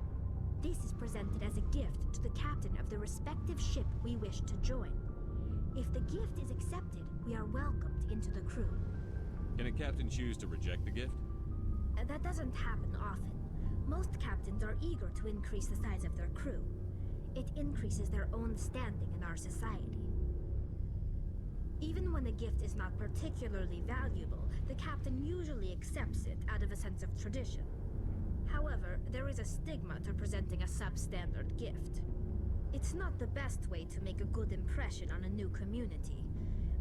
This is presented as a gift to the captain of the respective ship we wish to join. If the gift is accepted, we are welcomed into the crew. Can a captain choose to reject the gift? That doesn't happen often. Most captains are eager to increase the size of their crew. It increases their own standing in our society. Even when the gift is not particularly valuable, the captain usually accepts it out of a sense of tradition. However, there is a stigma to presenting a substandard gift. It's not the best way to make a good impression on a new community.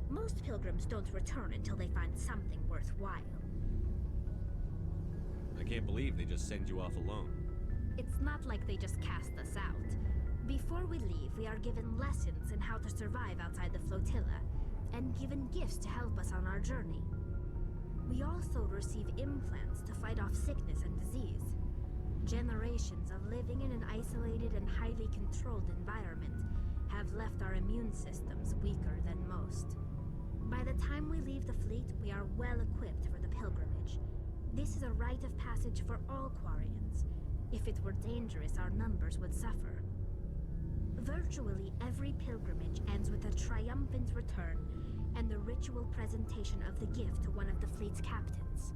Most pilgrims don't return until they find something worthwhile. I can't believe they just send you off alone. It's not like they just cast us out. Before we leave, we are given lessons in how to survive outside the flotilla, and given gifts to help us on our journey. We also receive implants to fight off sickness and disease. Generations of living in an isolated and highly controlled environment have left our immune systems weaker than most. By the time we leave the fleet, we are well equipped for the pilgrimage. This is a rite of passage for all Quarians. If it were dangerous, our numbers would suffer. Virtually every pilgrimage ends with a triumphant return and the ritual presentation of the gift to one of the fleet's captains.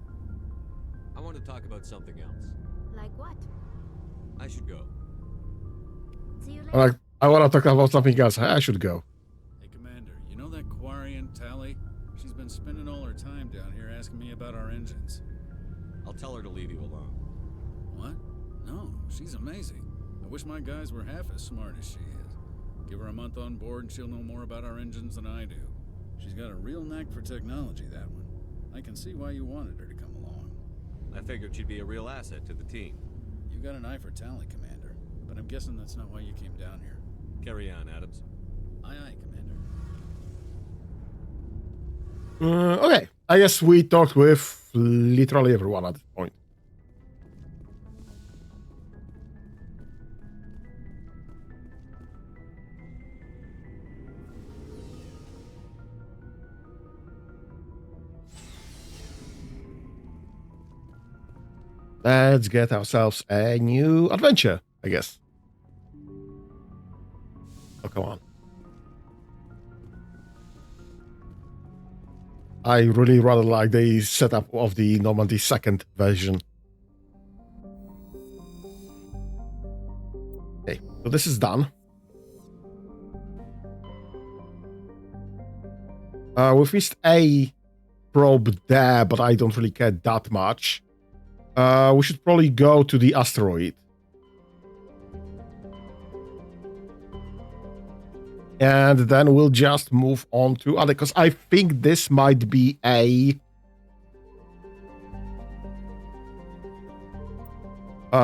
I want to talk about something else. Like what? I should go. See you later. I want to talk about something else. I should go. Hey, Commander, you know that Quarian, Tally? She's been spending all her time down here asking me about our engines. I'll tell her to leave you alone. What? No, she's amazing. I wish my guys were half as smart as she is. Give her a month on board and she'll know more about our engines than I do. She's got a real knack for technology, that one. I can see why you wanted her to come along. I figured she'd be a real asset to the team. You got an eye for Tally, Commander, but I'm guessing that's not why you came down here. Carry on, Adams. Aye, aye, Commander. Okay, I guess we talked with literally everyone at this point. Let's get ourselves a new adventure, I guess. Oh, come on. I really rather like the setup of the Normandy 2nd version. Okay, so this is done. We've missed a probe there, but I don't really care that much. We should probably go to the asteroid. And then we'll just move on to other, because I think this might be a...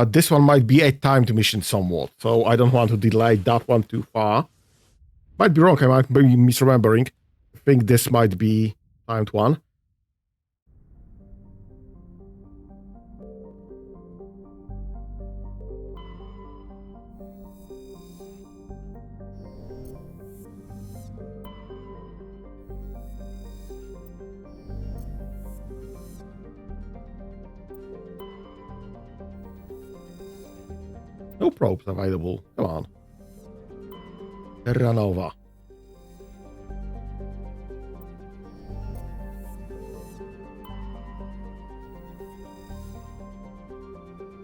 this one might be a timed mission somewhat, so I don't want to delay that one too far. Might be wrong, I might be misremembering. I think this might be timed one. No probes available. Come on. Terranova.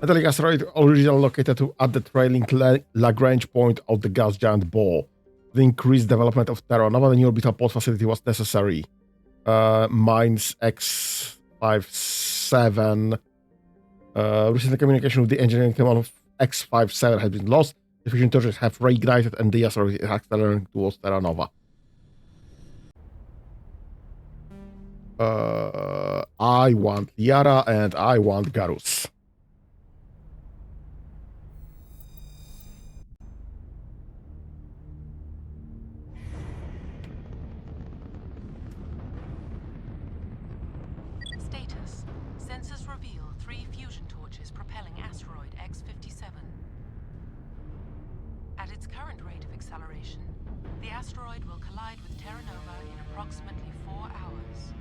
Metallic asteroid originally located at the trailing Lagrange point of the gas giant ball. The increased development of Terranova, the new orbital pod facility was necessary. Mines X57. Recent communication with the engineering team of X57 has been lost. The fusion torches have reignited and the asteroid is accelerating towards Terranova. I want Liara and I want Garus. Status. Sensors reveal 3 fusion torches propelling asteroid X57. At its current rate of acceleration, the asteroid will collide with Terranova in approximately 4 hours.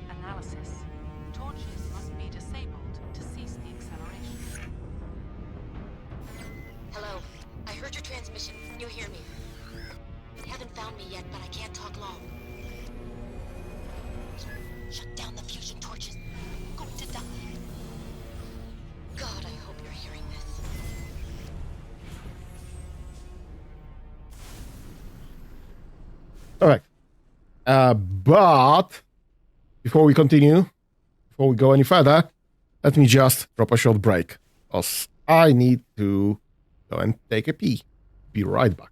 Analysis. Torches must be disabled to cease the acceleration. Hello. I heard your transmission. Can you hear me? You haven't found me yet, but I can't talk long. Shut down the fusion torches. I'm going to die. God, I hope you're hearing this. All right. But before we continue, before we go any further, let me just drop a short break, because I need to go and take a pee. Be right back.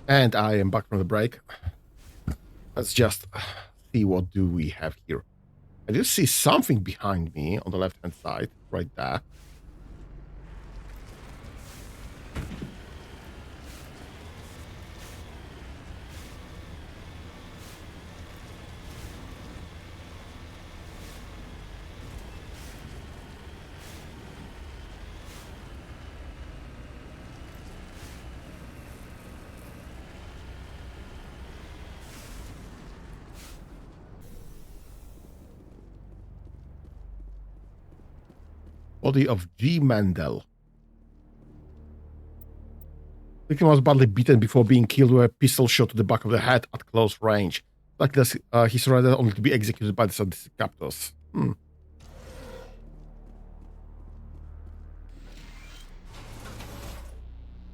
And I am back from the break. Let's just see what do we have here. I do see something behind me on the left-hand side, right there. Body of G. Mandel. Victim was badly beaten before being killed with a pistol shot to the back of the head at close range. Like this, he surrendered only to be executed by the sadistic captors.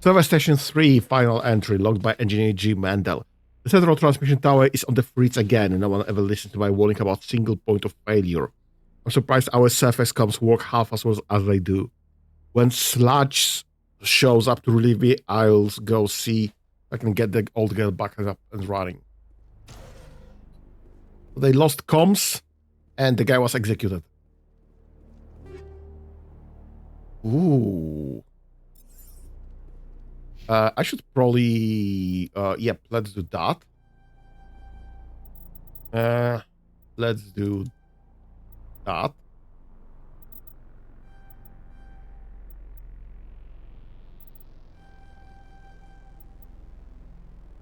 Service Station 3, final entry, logged by Engineer G. Mandel. The central transmission tower is on the fritz again, and no one ever listened to my warning about single point of failure. I'm surprised our surface comms work half as well as they do. When Sludge shows up to relieve me, I'll go see if I can get the old girl back up and running. They lost comms, and the guy was executed. Ooh. I should probably... yep, let's do that. Let's do that.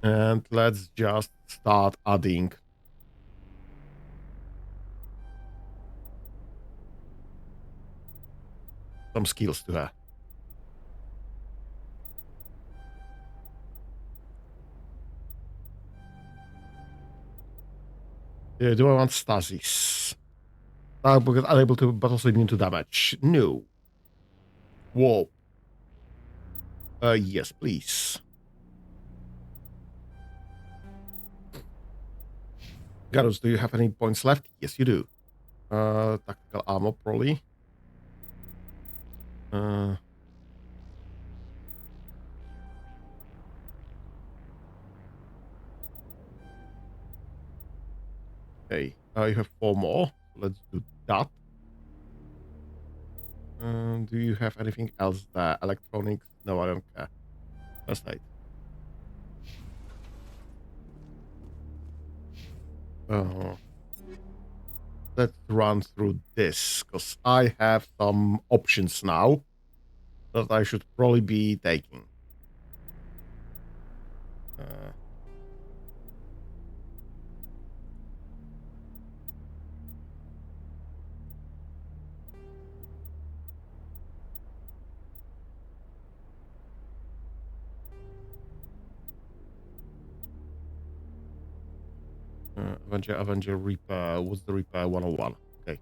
And let's just start adding some skills to her. Do I want stasis? Because unable to, but also immune to damage. No. Whoa. Yes, please. Garus, do you have any points left? Yes, you do. Tactical ammo, probably. Okay, you have 4 more. Let's do that. Do you have anything else there? Electronics? No, I don't care. First aid. Let's run through this, because I have some options now that I should probably be taking. Avenger Reaper. What's the Reaper 101? Okay.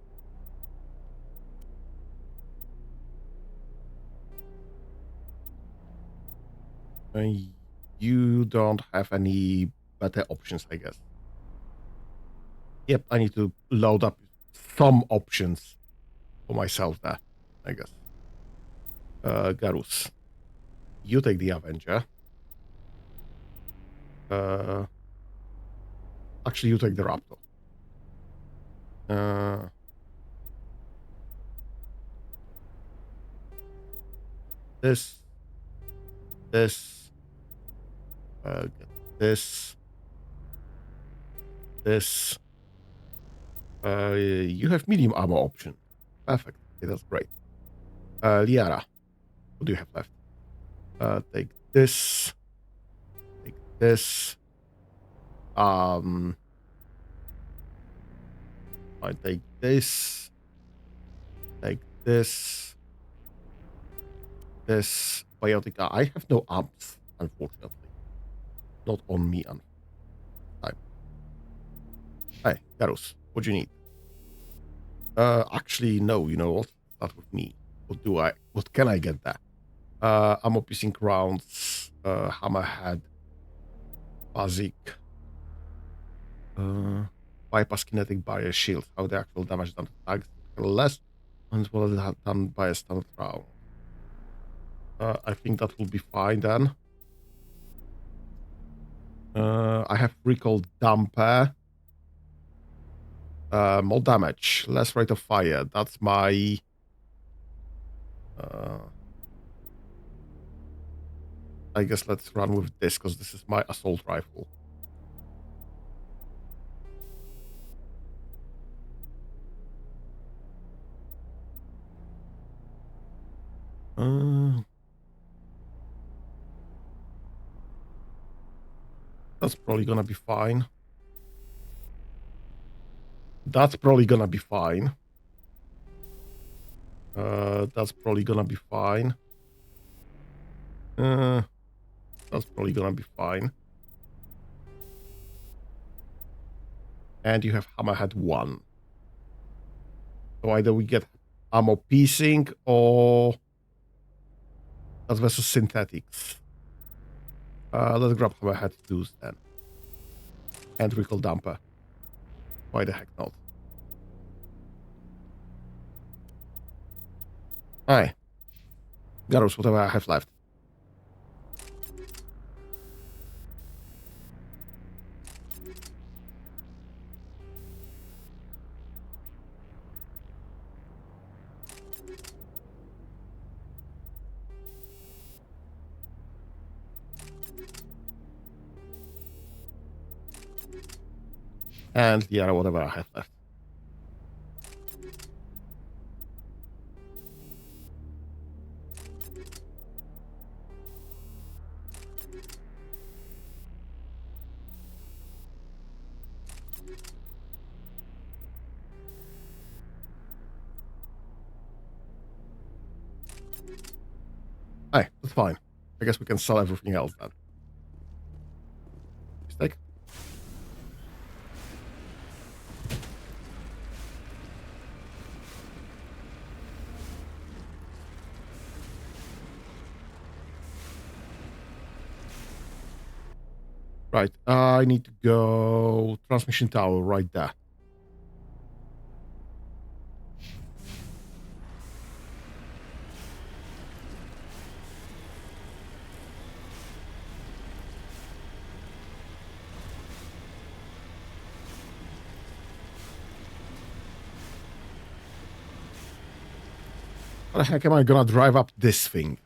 You don't have any better options, I guess. Yep, I need to load up some options for myself there, I guess. Garus, you take the Avenger. Actually, you take the Raptor. This. This. You have medium armor option. Perfect. Okay, that's great. Liara, what do you have left? Take this. Take this. I take this. Take this. This. Biotica. I have no arms, unfortunately. Not on me, time. Hey, Garus, what do you need? Actually, no, you know what? Start with me. What can I get there? Ammo piercing rounds, hammerhead, basic, bypass kinetic barrier shield. How the actual damage done to tags less, and what is done by a standard round. I think that will be fine then. I have recall damper. More damage, less rate of fire. That's my... I guess let's run with this, because this is my assault rifle. That's probably gonna be fine. That's probably gonna be fine. That's probably gonna be fine. That's probably gonna be fine. And you have Hammerhead 1. So either we get ammo piecing or that's versus synthetics. Let's grab Hammerhead 2s then. And recall damper. Why the heck not? Alright. Garrus, whatever I have left. And yeah, whatever I have left. Hey, that's fine. I guess we can sell everything else then. Mistake? Right, I need to go transmission tower right there. How the heck am I gonna drive up this thing?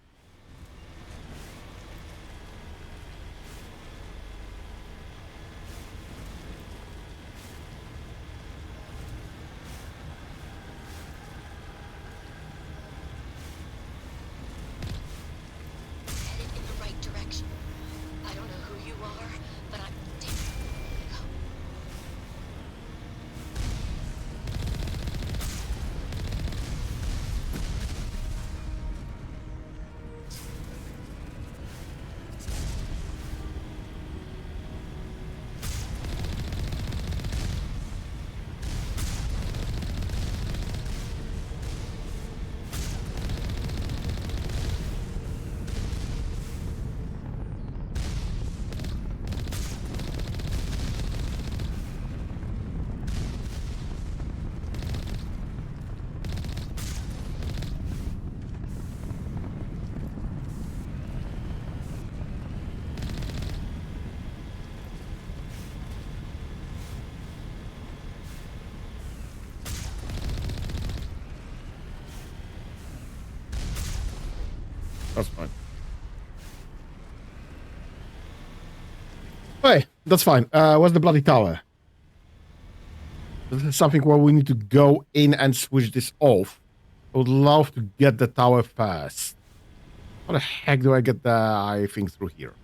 That's fine. Hey, that's fine. Where's the bloody tower? This is something where we need to go in and switch this off. I would love to get the tower first. How the heck do I get the thing through here?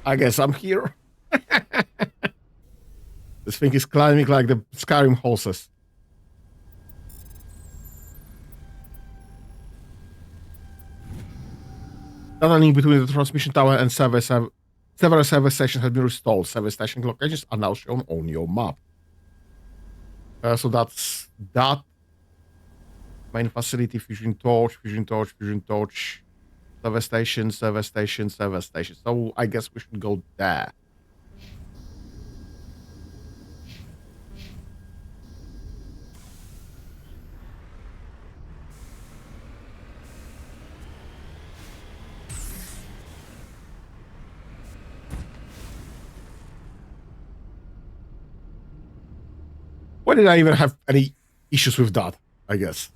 I guess I'm here. This thing is climbing like the Skyrim horses. Data link between the transmission tower and several service stations has been restored. Service station locations are now shown on your map. So that's that. Main facility, fusion torch, fusion torch, fusion torch. Service station, service station, service station. So I guess we should go there. Why did I even have any issues with that, I guess?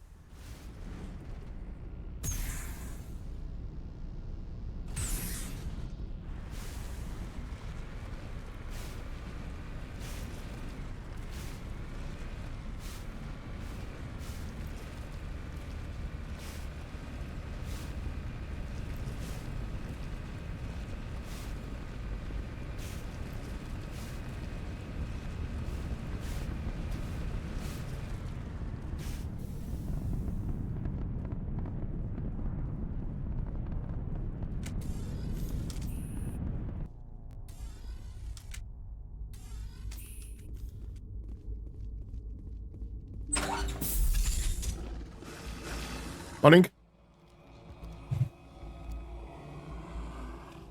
Morning.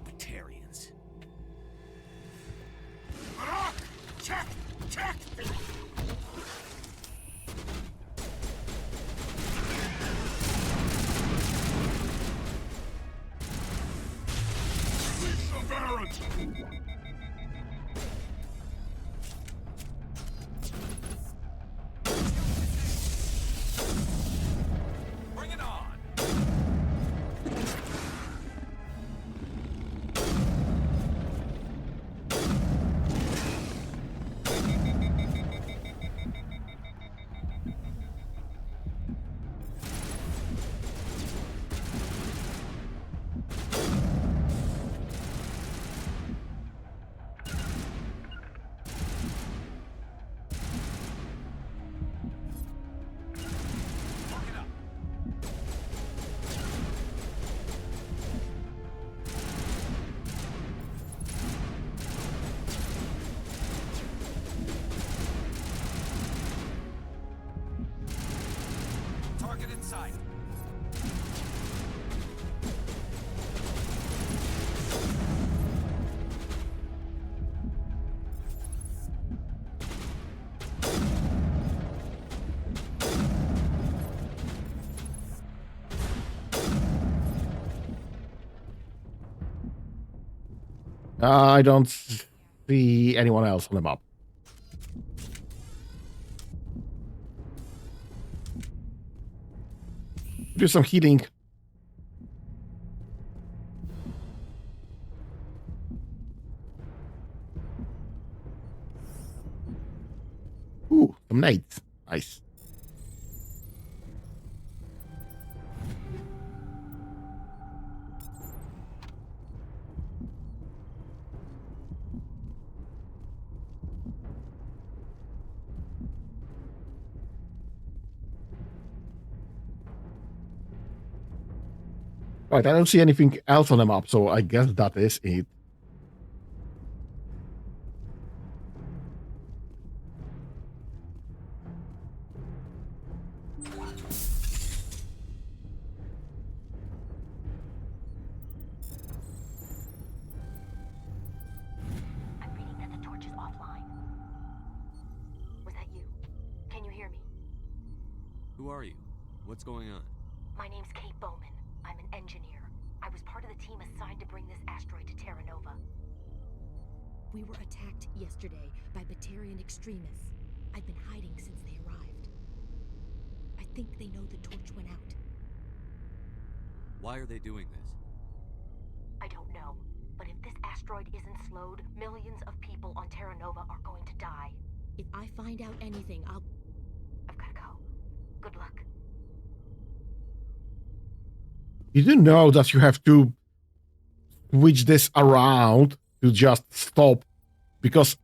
Batartians. Check! Check! Release the Barons! Bring it on! Target in sight. I don't see anyone else on the map. Do some healing. Ooh, some nades. Nice. Right, I don't see anything else on the map, so I guess that is it. I'm reading that the torch is offline. Was that you? Can you hear me? Who are you? What's going on? My name's Kate Bowman. I'm an engineer. I was part of the team assigned to bring this asteroid to Terra Nova. We were attacked yesterday by Batarian extremists. I've been hiding since they arrived. I think they know the torch went out. Why are they doing this? I don't know, but if this asteroid isn't slowed, millions of people on Terra Nova are going to die. If I find out anything, I've gotta go. Good luck. You do know that you have to switch this around to just stop, because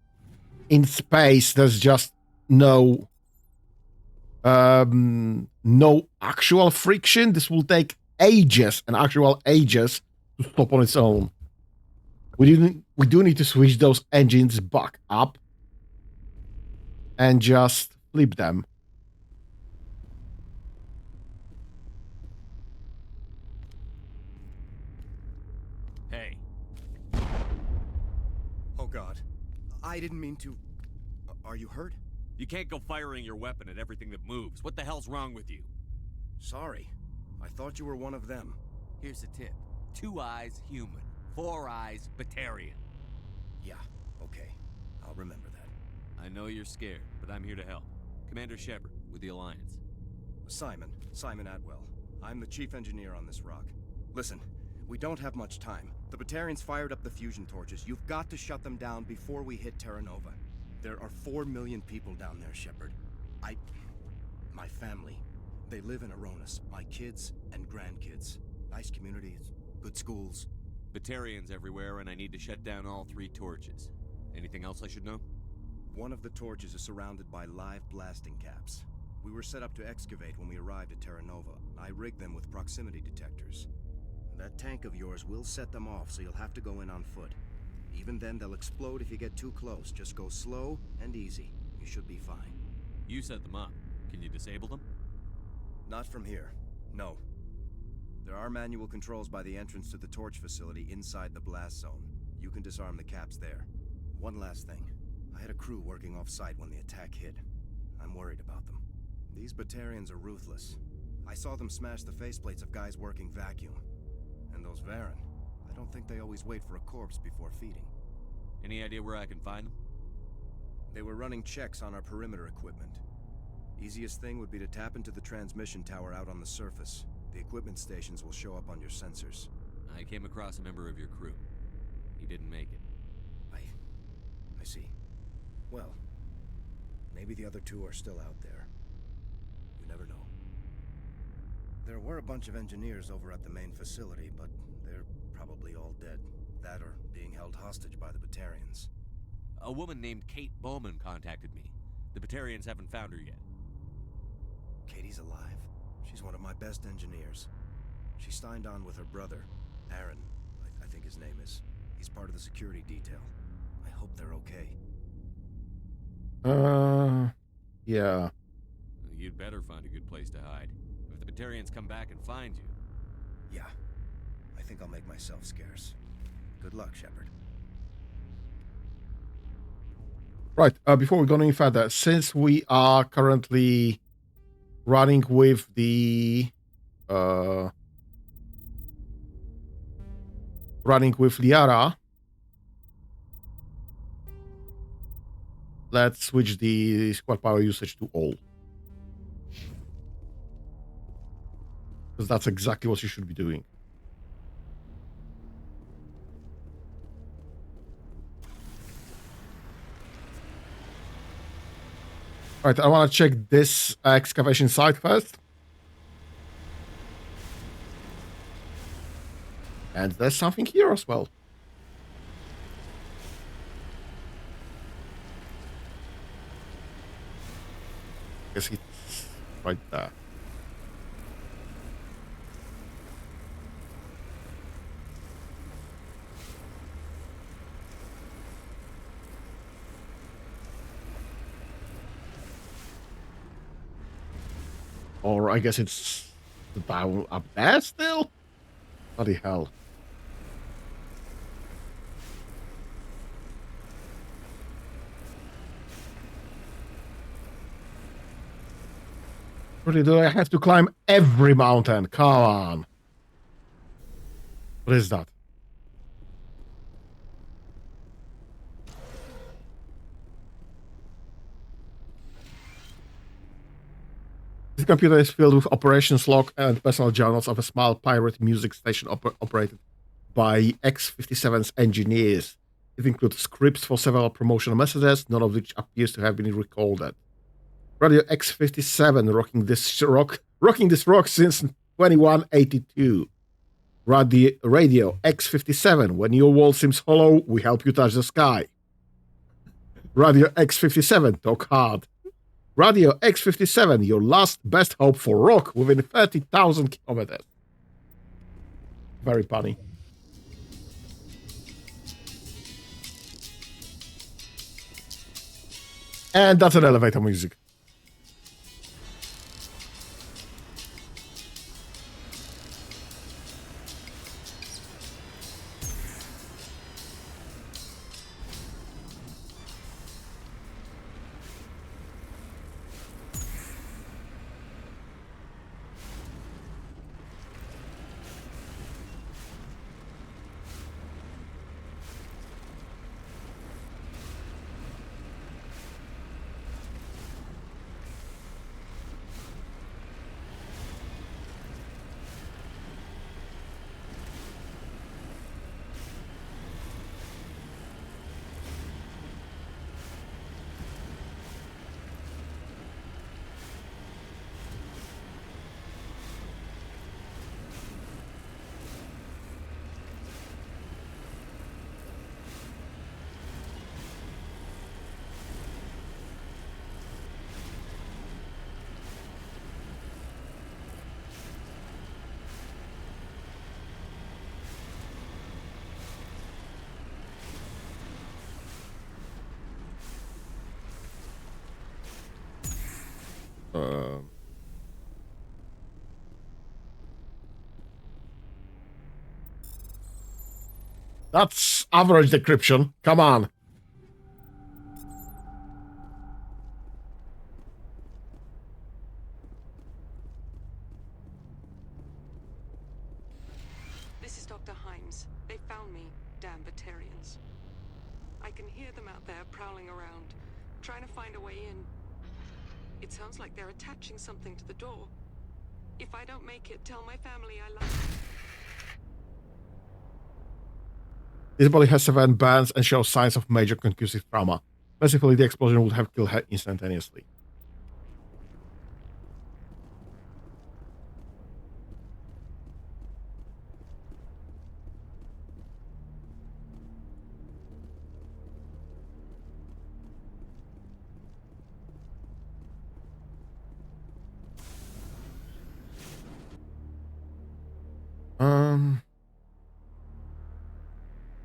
in space there's just no no actual friction. This will take ages and actual ages to stop on its own. We do need to switch those engines back up and just flip them. Hey. Oh God. I didn't mean to... Are you hurt? You can't go firing your weapon at everything that moves. What the hell's wrong with you? Sorry. I thought you were one of them. Here's a tip. 2 eyes, human. 4 eyes, Batarian. Yeah, okay. I'll remember that. I know you're scared, but I'm here to help. Commander Shepard, with the Alliance. Simon Atwell. I'm the chief engineer on this rock. Listen, we don't have much time. The Batartians fired up the fusion torches. You've got to shut them down before we hit Terra Nova. There are 4 million people down there, Shepard. My family, they live in Aronis. My kids and grandkids. Nice communities, good schools. Batarians everywhere, and I need to shut down all 3 torches. Anything else I should know? One of the torches is surrounded by live blasting caps. We were set up to excavate when we arrived at Terra Nova. I rigged them with proximity detectors. That tank of yours will set them off, so you'll have to go in on foot. Even then, they'll explode if you get too close. Just go slow and easy. You should be fine. You set them up. Can you disable them? Not from here. No. There are manual controls by the entrance to the torch facility inside the blast zone. You can disarm the caps there. One last thing. I had a crew working off-site when the attack hit. I'm worried about them. These Batarians are ruthless. I saw them smash the faceplates of guys working vacuum. And those Varen, I don't think they always wait for a corpse before feeding. Any idea where I can find them? They were running checks on our perimeter equipment. Easiest thing would be to tap into the transmission tower out on the surface. The equipment stations will show up on your sensors. I came across a member of your crew. He didn't make it. I see. Well, maybe the other 2 are still out there. You never know. There were a bunch of engineers over at the main facility, but they're probably all dead. That or being held hostage by the Batartians. A woman named Kate Bowman contacted me. The Batartians haven't found her yet. Katie's alive. She's one of my best engineers. She signed on with her brother, Aaron, I think his name is. He's part of the security detail. I hope they're okay. Yeah. You'd better find a good place to hide. If the Batarians come back and find you... Yeah. I think I'll make myself scarce. Good luck, Shepard. Right, before we go any further, since we are currently running with the Liara, let's switch the squad power usage to all. Because that's exactly what you should be doing. Right, I want to check this excavation site first. And there's something here as well. Guess it's right there. Or I guess it's down up there still? Bloody hell. Really, do I have to climb every mountain? Come on. What is that? This computer is filled with operations log and personal journals of a small pirate music station operated by X-57's engineers. It includes scripts for several promotional messages, none of which appears to have been recorded. Radio X-57 rocking this rock since 2182. Radio X-57, when your world seems hollow, we help you touch the sky. Radio X-57, talk hard. Radio X-57, your last best hope for rock within 30,000 kilometers. Very funny. And that's an elevator music. That's average decryption. Come on. This is Dr. Himes. They found me, damn Batartians. I can hear them out there prowling around, trying to find a way in. It sounds like they're attaching something to the door. If I don't make it, tell my family I love them. This body has 7 burns and shows signs of major concussive trauma. Basically, the explosion would have killed her instantaneously.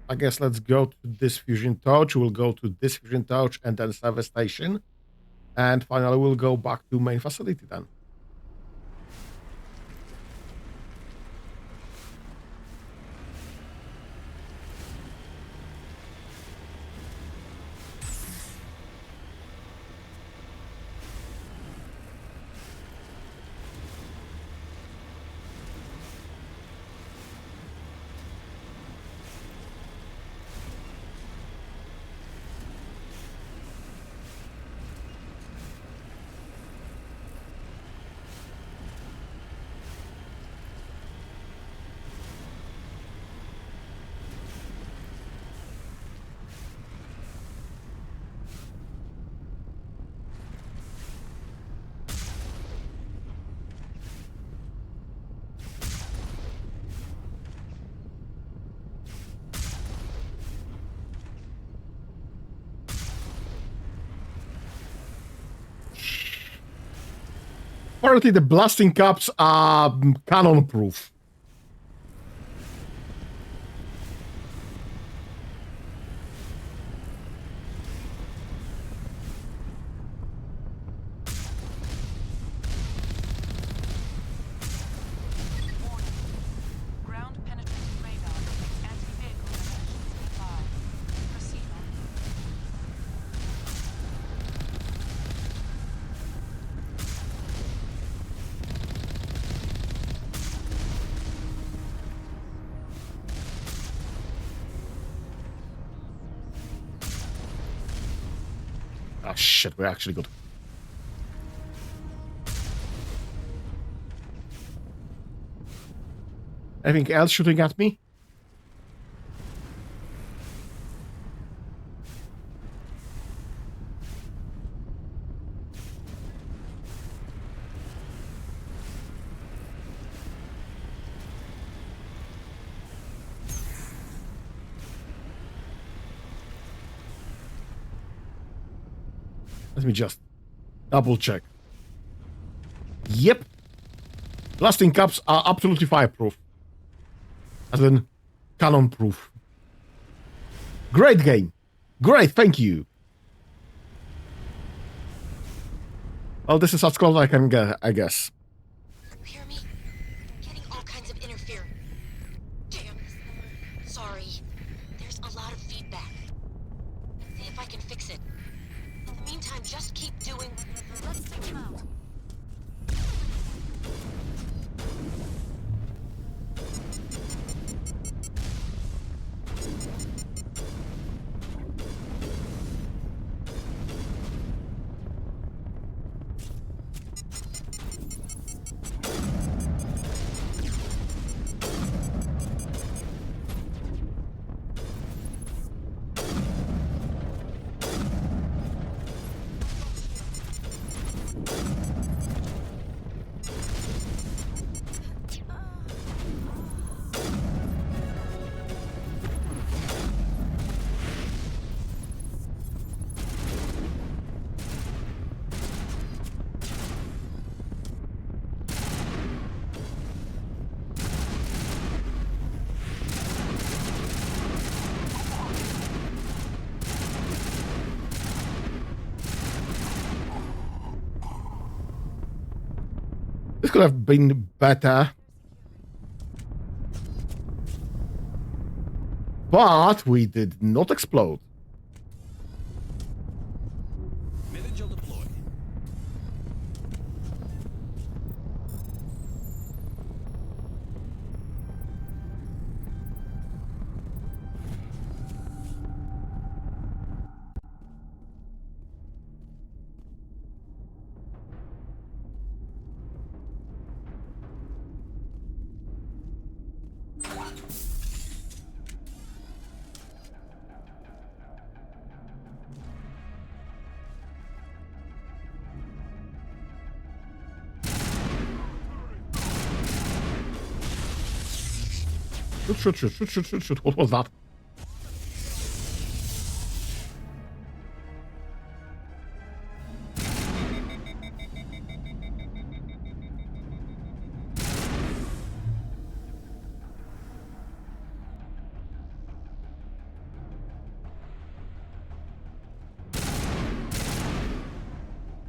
I guess let's go to this fusion torch. We'll go to this fusion torch and then service station. And finally, we'll go back to main facility then. Apparently, the blasting caps are cannon-proof. Oh shit, we're actually good. Anything else shooting at me? Let me just double check. Yep. Blasting caps are absolutely fireproof. As in, cannon proof. Great game. Great, thank you. Oh, this is as close as I can get, I guess. Hear me? Getting all kinds of interference. Damn this number. Sorry. There's a lot of feedback. See if I can fix it. In the meantime, just keep doing. Let's take him out. This could have been better. But we did not explode. Minigel deployed. Shoot. What was that?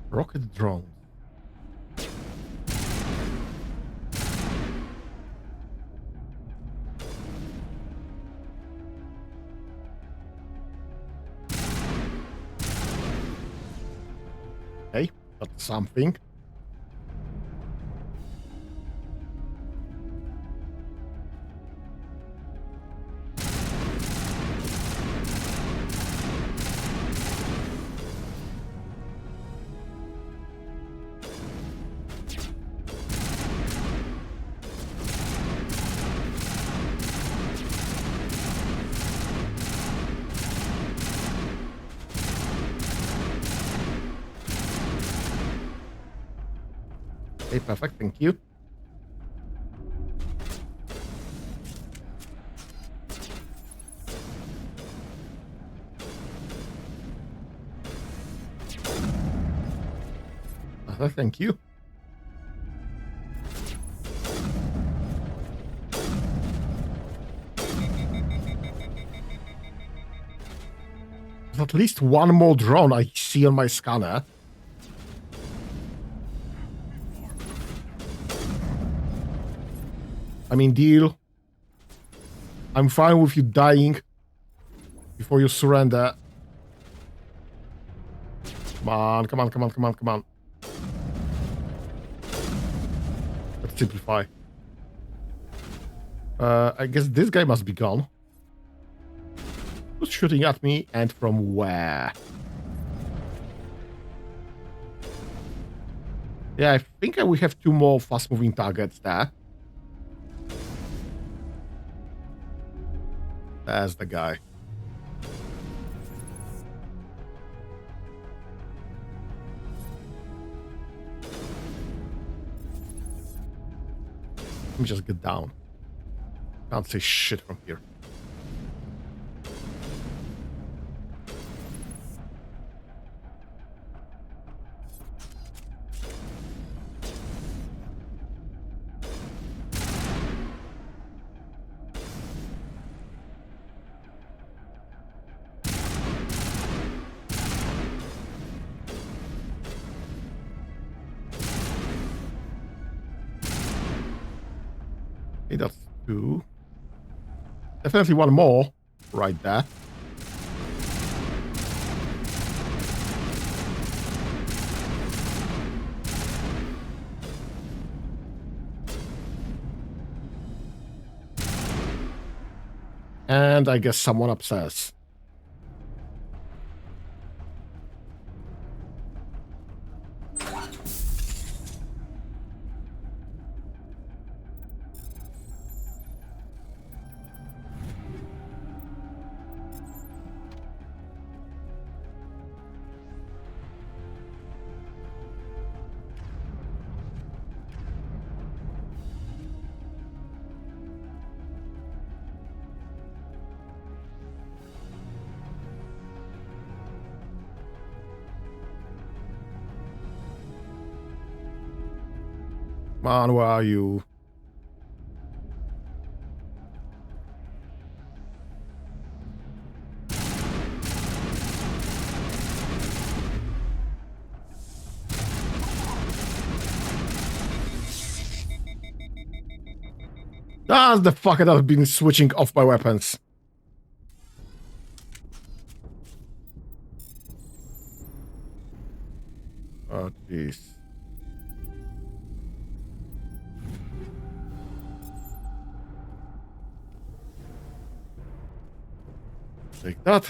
Rocket drone. Okay, that's something. Okay, perfect, thank you. Thank you. There's at least one more drone I see on my scanner. I mean, deal. I'm fine with you dying before you surrender. Come on. Let's simplify. I guess this guy must be gone. Who's shooting at me and from where? Yeah, I think we have two more fast-moving targets there. There's the guy. Let me just get down. Can't say shit from here. Okay, that's 2. Definitely one more right there. And I guess someone upstairs. Come on, where are you? Ah, the fucker that I've been switching off my weapons. Oh, jeez. Take that.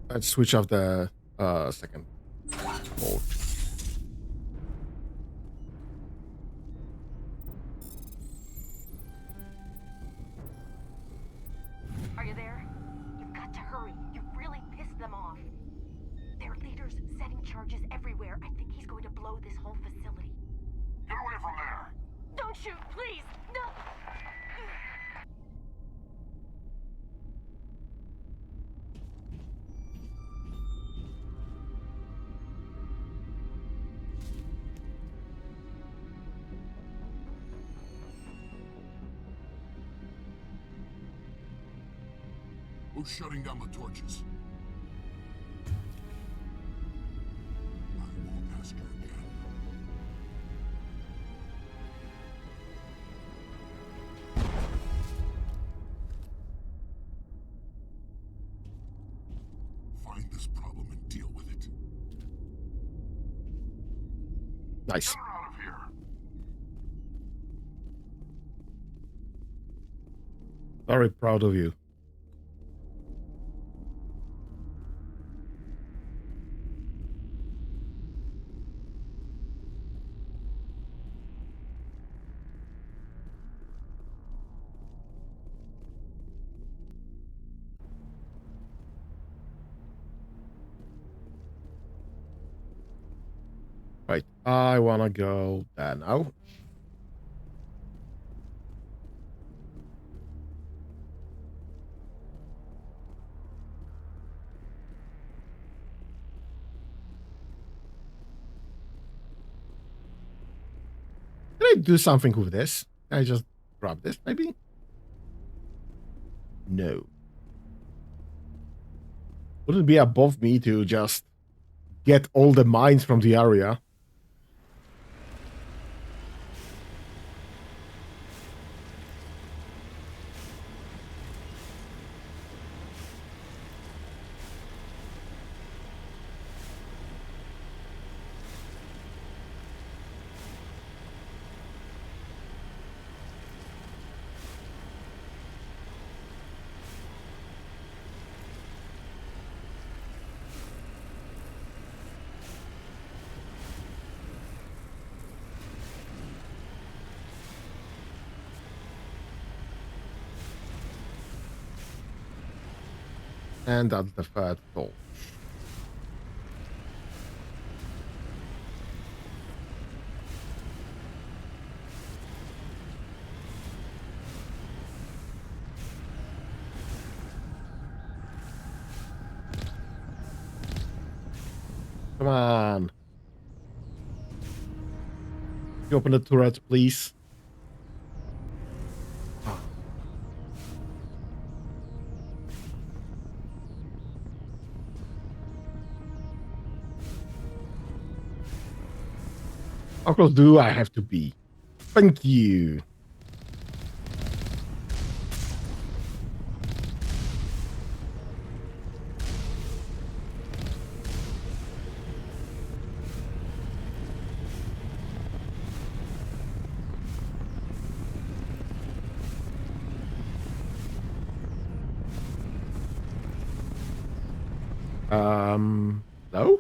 Let's switch off the second bolt. Are you there? You've got to hurry. You've really pissed them off. Their leader's setting charges everywhere. I think he's going to blow this whole facility. Get away from there! Don't shoot, please! No! Who's shutting down the torches? I won't ask you again. Find this problem and deal with it. Nice. Get her out of here. Very proud of you. Right, I wanna go there now. Can I do something with this? Can I just grab this, maybe? No. Would it be above me to just get all the mines from the area? And that's the third goal. Come on. You open the turret, please. How close do I have to be? Thank you. No?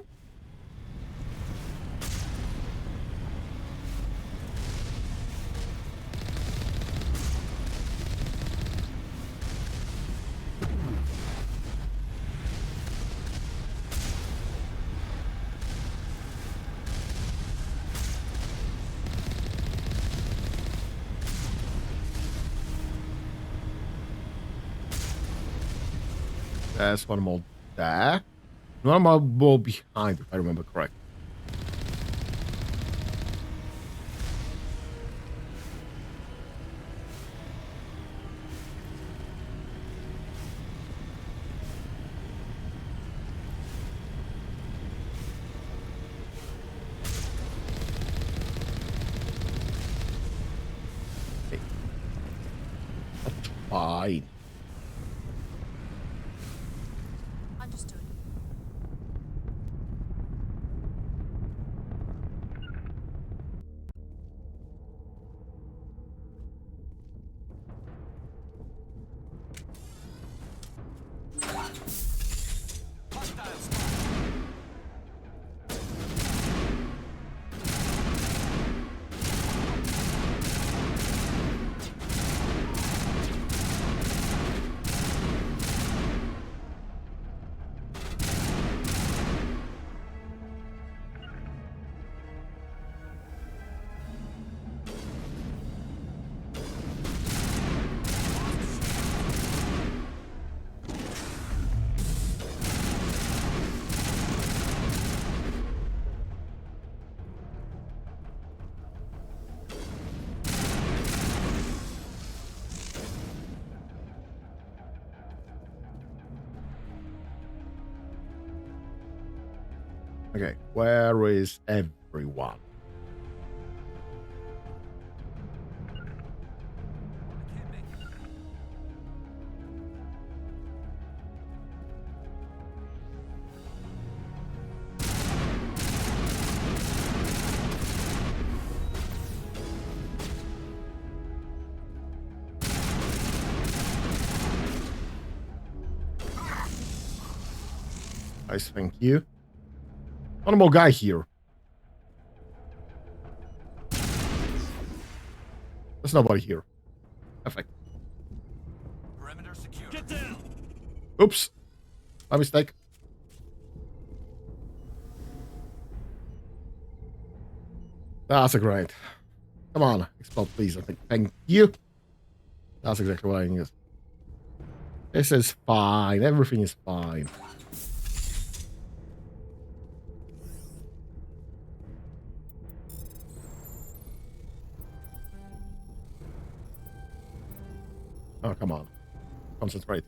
There's one more there. One more behind, if I remember correct. Okay. That's fine. Understood. Okay, where is everyone? Nice, thank you. One more guy here. There's nobody here. Perfect. Perimeter secure. Get down. Oops. My mistake. That's a great. Come on, explode, please. I think. Thank you. That's exactly what I need. This is fine. Everything is fine. Oh, come on. Concentrate.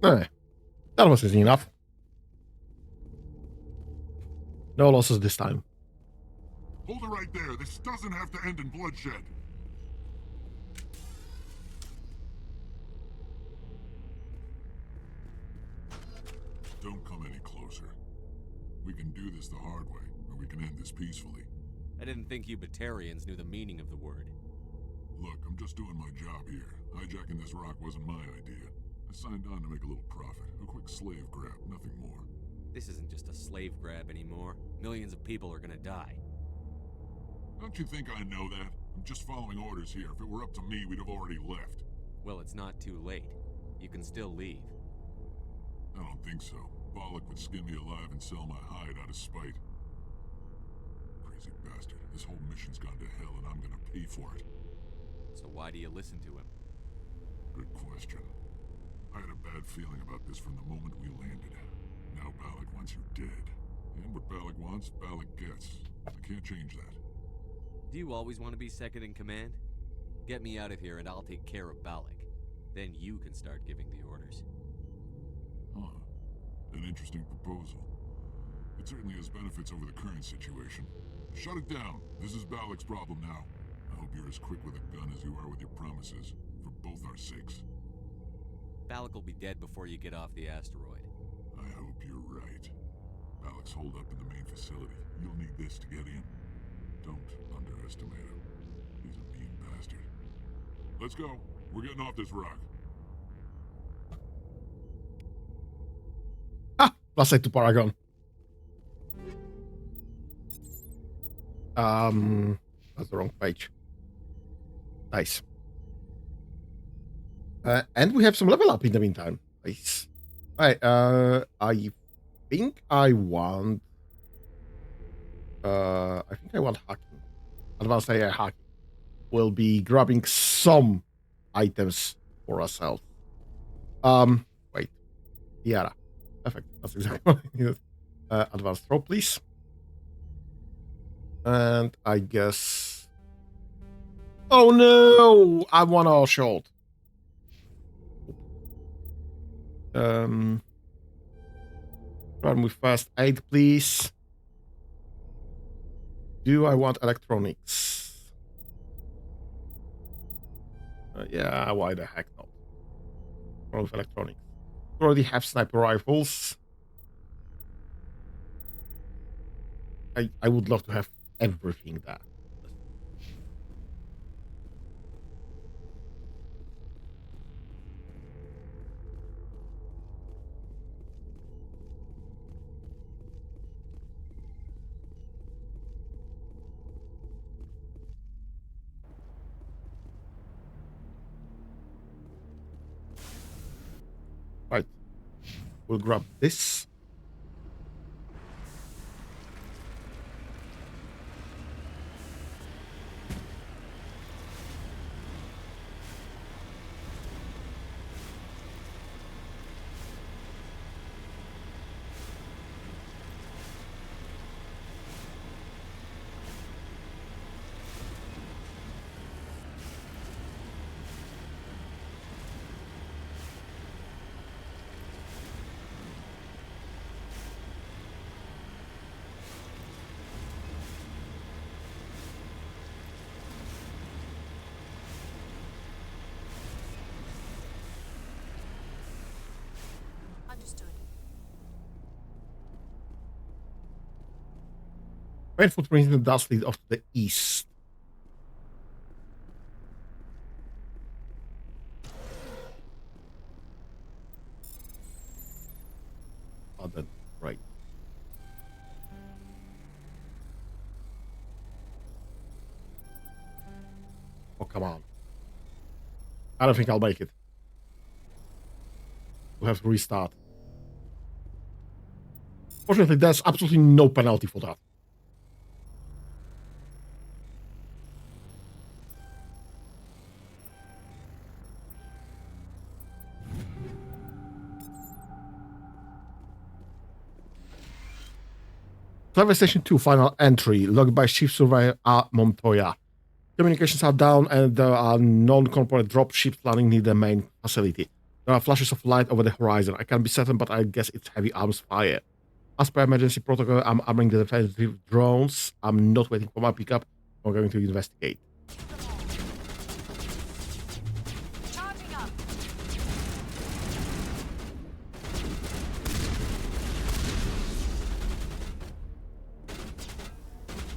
Eh, that was easy enough. No losses this time. Hold it right there. This doesn't have to end in bloodshed. Don't come any closer. We can do this the hard way, or we can end this peacefully. I didn't think you Batartians knew the meaning of the word. Look, I'm just doing my job here. Hijacking this rock wasn't my idea. I signed on to make a little profit. A quick slave grab, nothing more. This isn't just a slave grab anymore. Millions of people are gonna die. Don't you think I know that? I'm just following orders here. If it were up to me, we'd have already left. Well, it's not too late. You can still leave. I don't think so. Bollock would skin me alive and sell my hide out of spite. Crazy bastard. This whole mission's gone to hell and I'm gonna pay for it. So why do you listen to him? Good question. I had a bad feeling about this from the moment we landed. Now Bollock wants you dead. And what Bollock wants, Bollock gets. I can't change that. Do you always want to be second in command? Get me out of here and I'll take care of Bollock. Then you can start giving the orders. Huh. An interesting proposal. It certainly has benefits over the current situation. Shut it down. This is Bollock's problem now. I hope you're as quick with a gun as you are with your promises. For both our sakes. Bollock will be dead before you get off the asteroid. I hope you're right. Bollock's holed up in the main facility. You'll need this to get in. Don't underestimate him. He's a mean bastard. Let's go. We're getting off this rock. Ah! +8 to Paragon. That's the wrong page. Nice. And we have some level up in the meantime. Nice. Alright, I think I want hacking. Advanced AI hacking. We'll be grabbing some items for ourselves. Wait. Tiara. Perfect. That's exactly what I needed. Advanced throw, please. And I guess... Oh no! I want our shot. Run with first aid, please. Do I want electronics? Yeah, why the heck not? Run with electronics. We already have sniper rifles. I would love to have everything there. Right. We'll grab this. Understood. Red footprint in the dust lead off to the east. Oh, that's right. Oh, come on. I don't think I'll make it. We'll have to restart. Fortunately, there's absolutely no penalty for that. Survey Station 2, final entry, logged by Chief Surveyor A. Montoya. Communications are down and there are non-corporate drop ships landing near the main facility. There are flashes of light over the horizon. I can't be certain, but I guess it's heavy arms fire. As per emergency protocol, I'm arming the defensive drones. I'm not waiting for my pickup. I'm going to investigate. Charging up.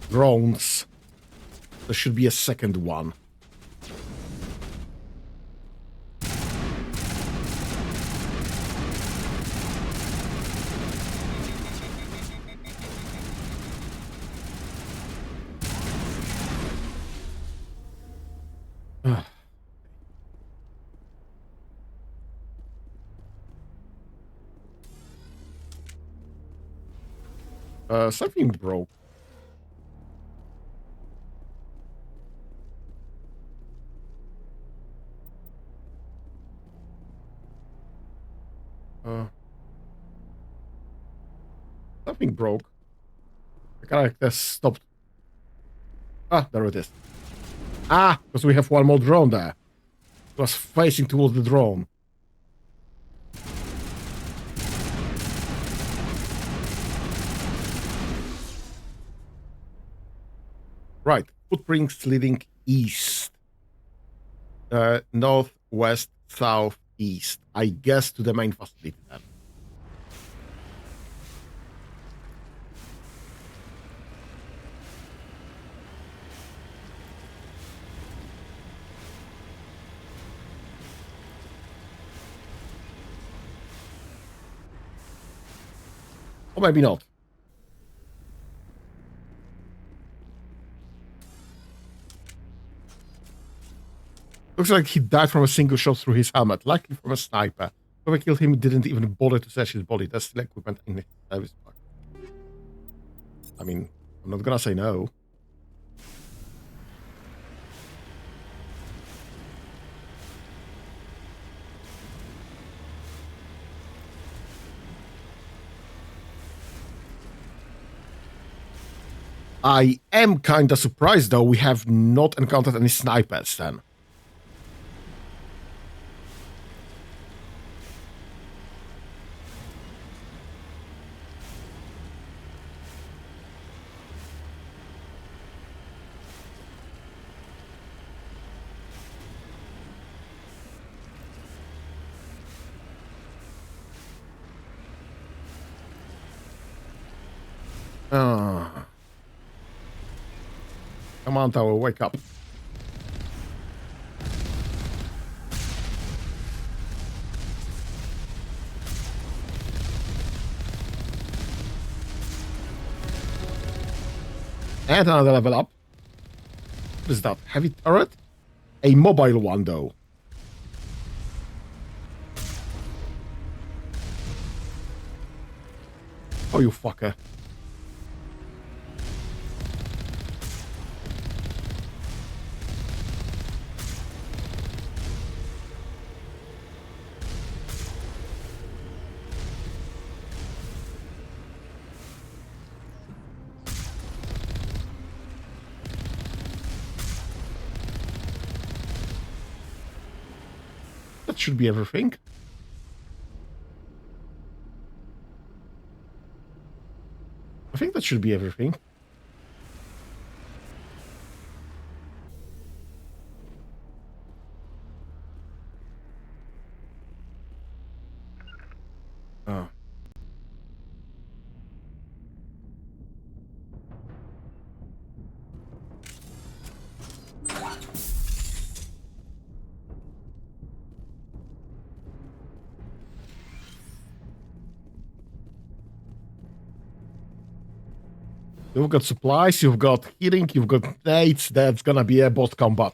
Drones. There should be a second one. Something broke. Something broke. I kinda stopped. Ah, there it is. Ah, because we have one more drone there. It was facing towards the drone. Right, footprints leading east. North, west, south, east. I guess to the main facility then. Or maybe not. Looks like he died from a single shot through his helmet, likely from a sniper. Whoever killed him didn't even bother to search his body. That's still equipment in his service pack. I mean, I'm not gonna say no. I am kinda surprised though we have not encountered any snipers then. Come on, Tower, wake up. And another level up. What is that? Heavy turret? A mobile one, though. Oh, you fucker. That should be everything. I think that should be everything. Oh. You've got supplies, you've got healing, you've got nades. That's gonna be a boss combat.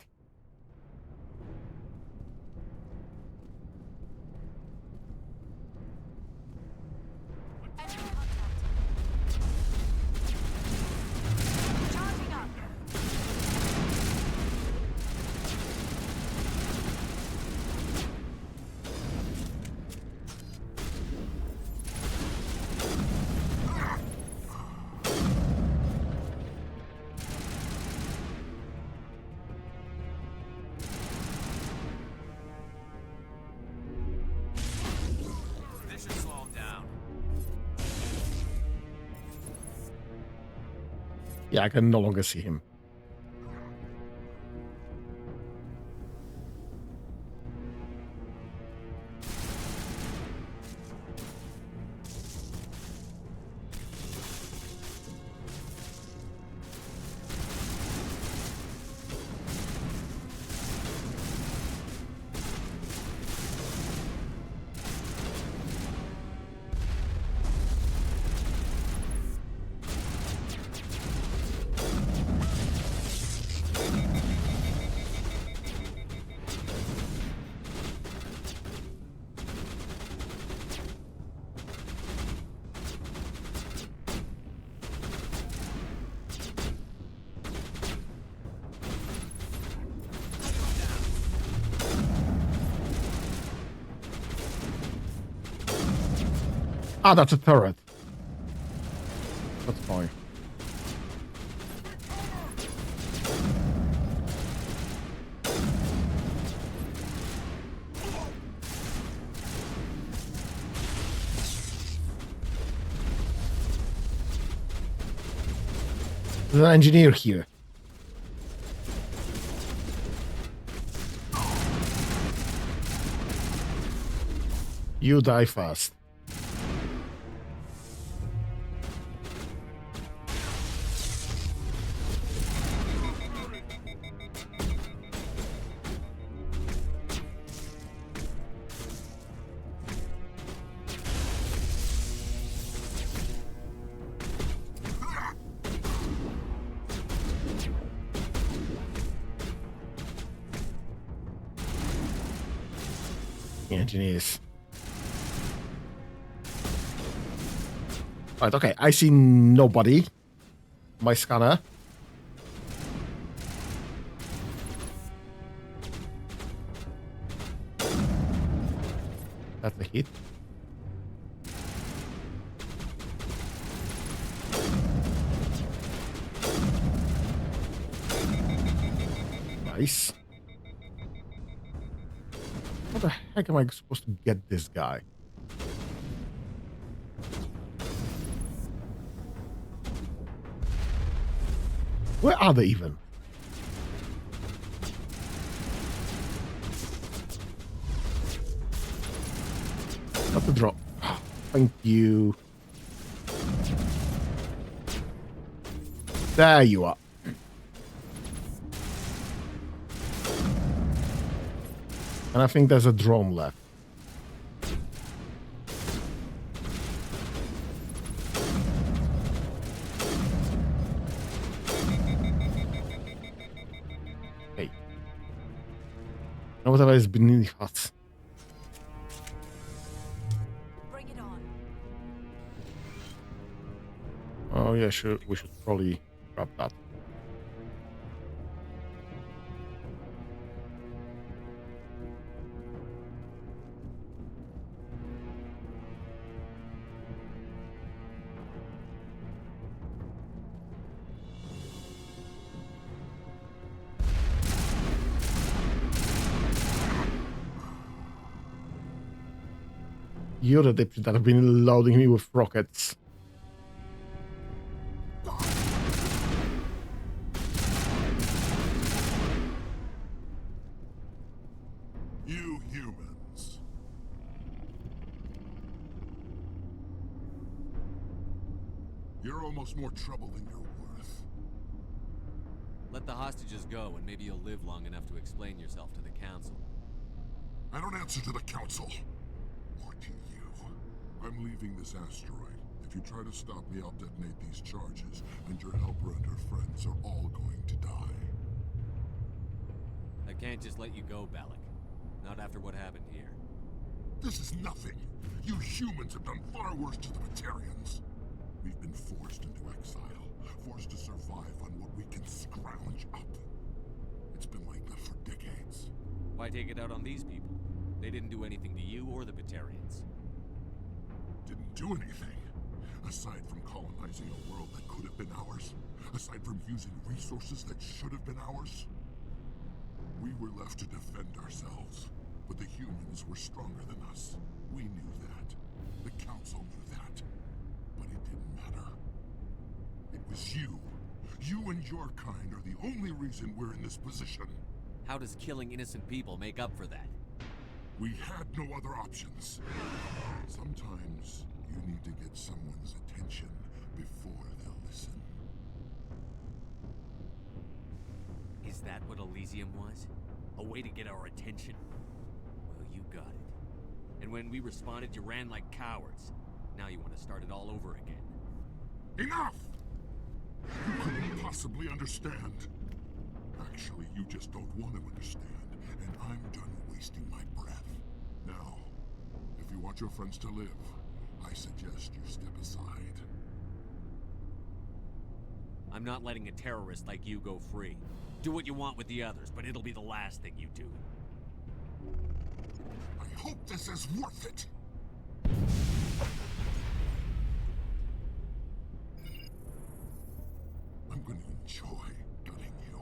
Yeah, I can no longer see him. Ah, that's a turret. That's fine. There's an engineer here. You die fast. Engineers. Right, okay, I see nobody. My scanner. That's a hit. Nice. How the heck am I supposed to get this guy? Where are they even? Not the drop. Thank you. There you are. And I think there's a drone left. Hey. Now whatever is beneath us. Bring it on. Oh yeah, sure. We should probably grab that. You're the dipshit that have been loading me with rockets. You humans. You're almost more trouble than you're worth. Let the hostages go, and maybe you'll live long enough to explain yourself to the council. I don't answer to the council. Or to you. I'm leaving this asteroid. If you try to stop me, I'll detonate these charges, and your helper and her friends are all going to die. I can't just let you go, Balak. Not after what happened here. This is nothing. You humans have done far worse to the Batartians. We've been forced into exile, forced to survive on what we can scrounge up. It's been like that for decades. Why take it out on these people? They didn't do anything to you or the Batartians. Didn't do anything. Aside from colonizing a world that could have been ours. Aside from using resources that should have been ours. We were left to defend ourselves. But the humans were stronger than us. We knew that. The council knew that. But it didn't matter. It was you. You and your kind are the only reason we're in this position. How does killing innocent people make up for that? We had no other options. Sometimes you need to get someone's attention before they'll listen. Is that what Elysium was? A way to get our attention? Well, you got it. And when we responded, you ran like cowards. Now you want to start it all over again. Enough! You couldn't possibly understand. Actually, you just don't want to understand, and I'm done wasting my breath. Now, if you want your friends to live, I suggest you step aside. I'm not letting a terrorist like you go free. Do what you want with the others, but it'll be the last thing you do. I hope this is worth it! enjoy getting you.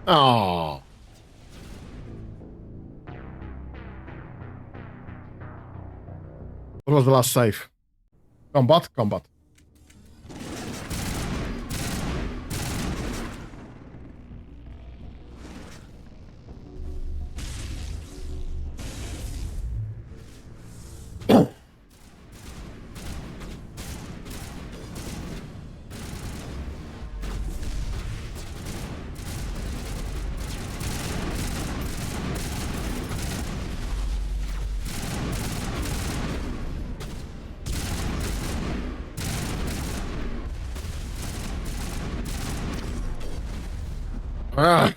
Oh. What was the last save? Combat? Combat. Ah.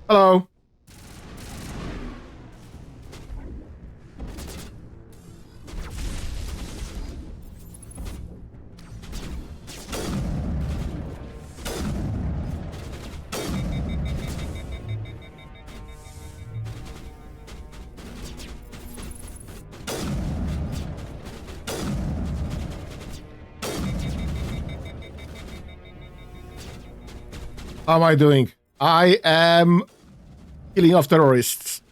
Hello. How am I doing? I am killing off terrorists.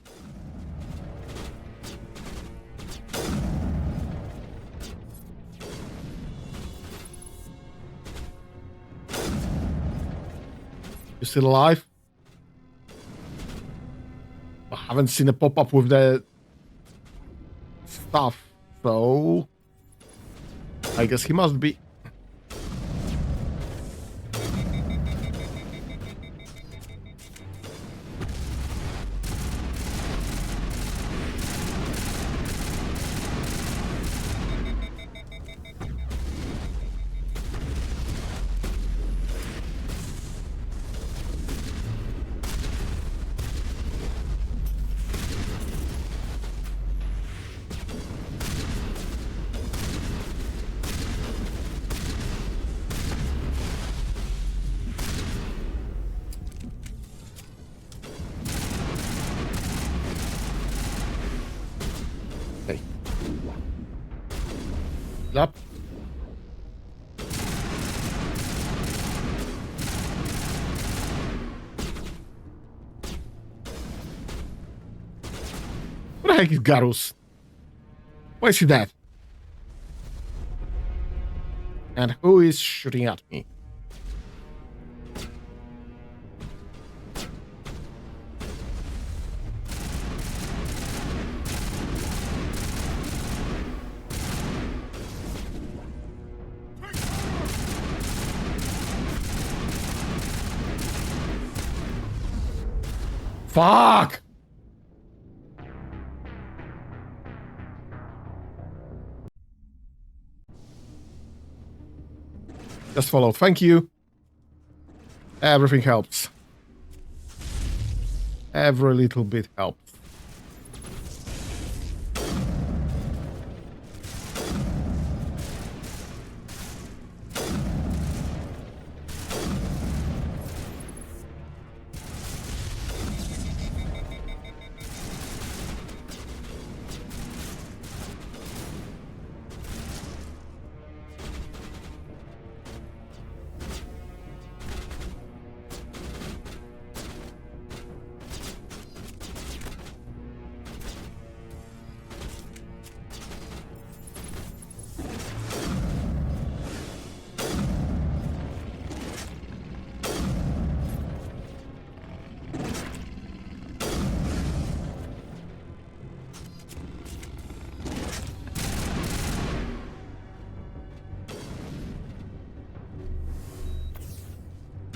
You still alive? I haven't seen a pop-up with the stuff, so I guess he must be. Up. What the heck is Garus? Why is he dead? And who is shooting at me? Fuck! Just follow. Thank you. Everything helps. Every little bit helps.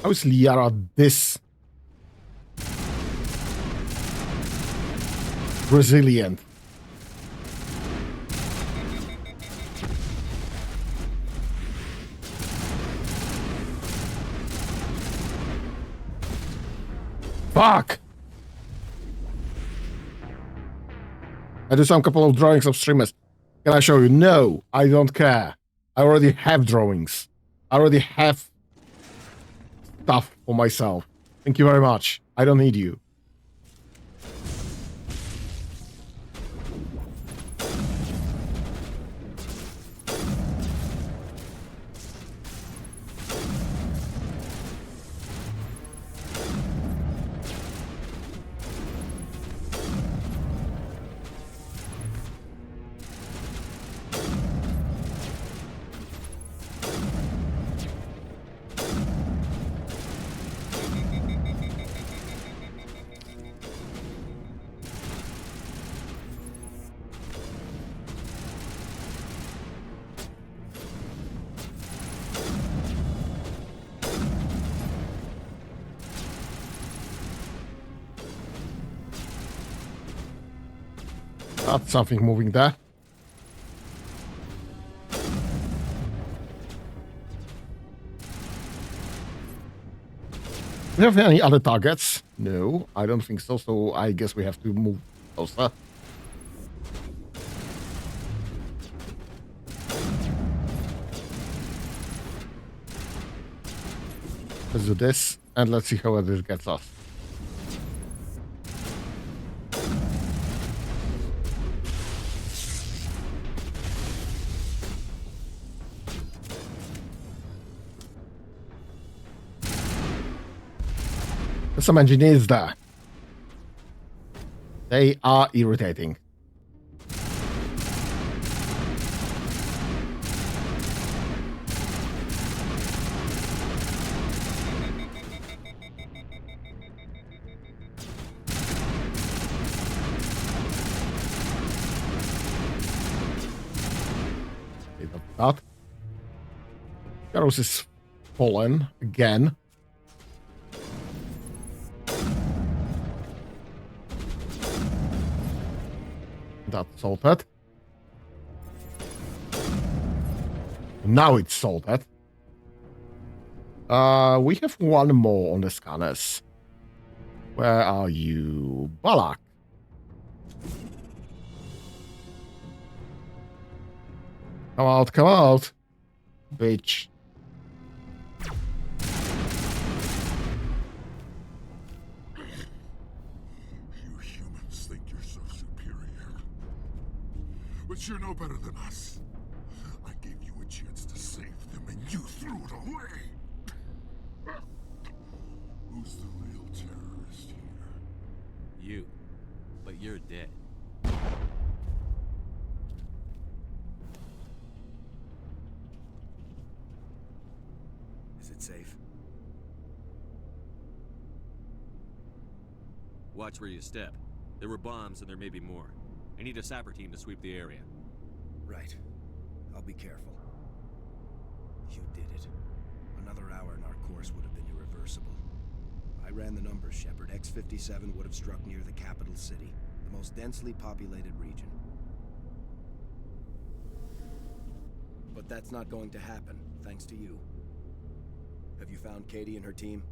How is Liara this resilient? Fuck! I do some couple of drawings of streamers. Can I show you? No, I don't care. I already have drawings. I already have stuff for myself. Thank you very much. I don't need you. That's something moving there. Do we have any other targets? No, I don't think so. So I guess we have to move closer. Let's do this, and let's see how this gets us. There's some engineers there. They are irritating. That. Garros is fallen again. That's salted. Now it's salted. We have one more on the scanners. Where are you? Balak. Come out, bitch. You humans think you're so superior. But you're no better than us. I gave you a chance to save them and you threw it away. Who's the real terrorist here? You. But you're dead. Is it safe? Watch where you step. There were bombs and there may be more. I need a sapper team to sweep the area. Right. I'll be careful. You did it. Another hour and our course would have been irreversible. I ran the numbers, Shepard. X-57 would have struck near the capital city, the most densely populated region. But that's not going to happen, thanks to you. Have you found Katie and her team?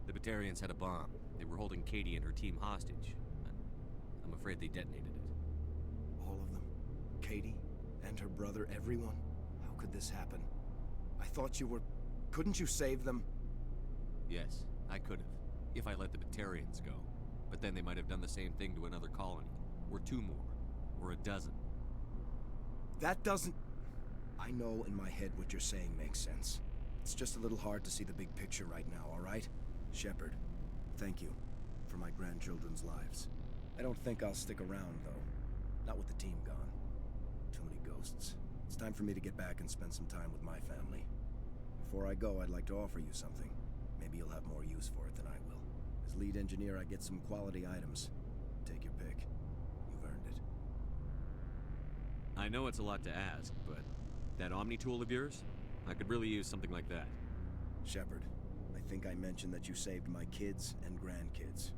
The Batartians had a bomb. They were holding Katie and her team hostage. I'm afraid they detonated it. All of them? Katie? And her brother? Everyone? How could this happen? I thought you were... Couldn't you save them? Yes, I could have. If I let the Batartians go. But then they might have done the same thing to another colony. Or two more. Or a dozen. That doesn't... I know in my head what you're saying makes sense. It's just a little hard to see the big picture right now, all right? Shepard, thank you for my grandchildren's lives. I don't think I'll stick around, though. Not with the team gone. Too many ghosts. It's time for me to get back and spend some time with my family. Before I go, I'd like to offer you something. Maybe you'll have more use for it than I will. As lead engineer, I get some quality items. Take your pick. You've earned it. I know it's a lot to ask, but that Omni tool of yours? I could really use something like that. Shepard, I think I mentioned that you saved my kids and grandkids.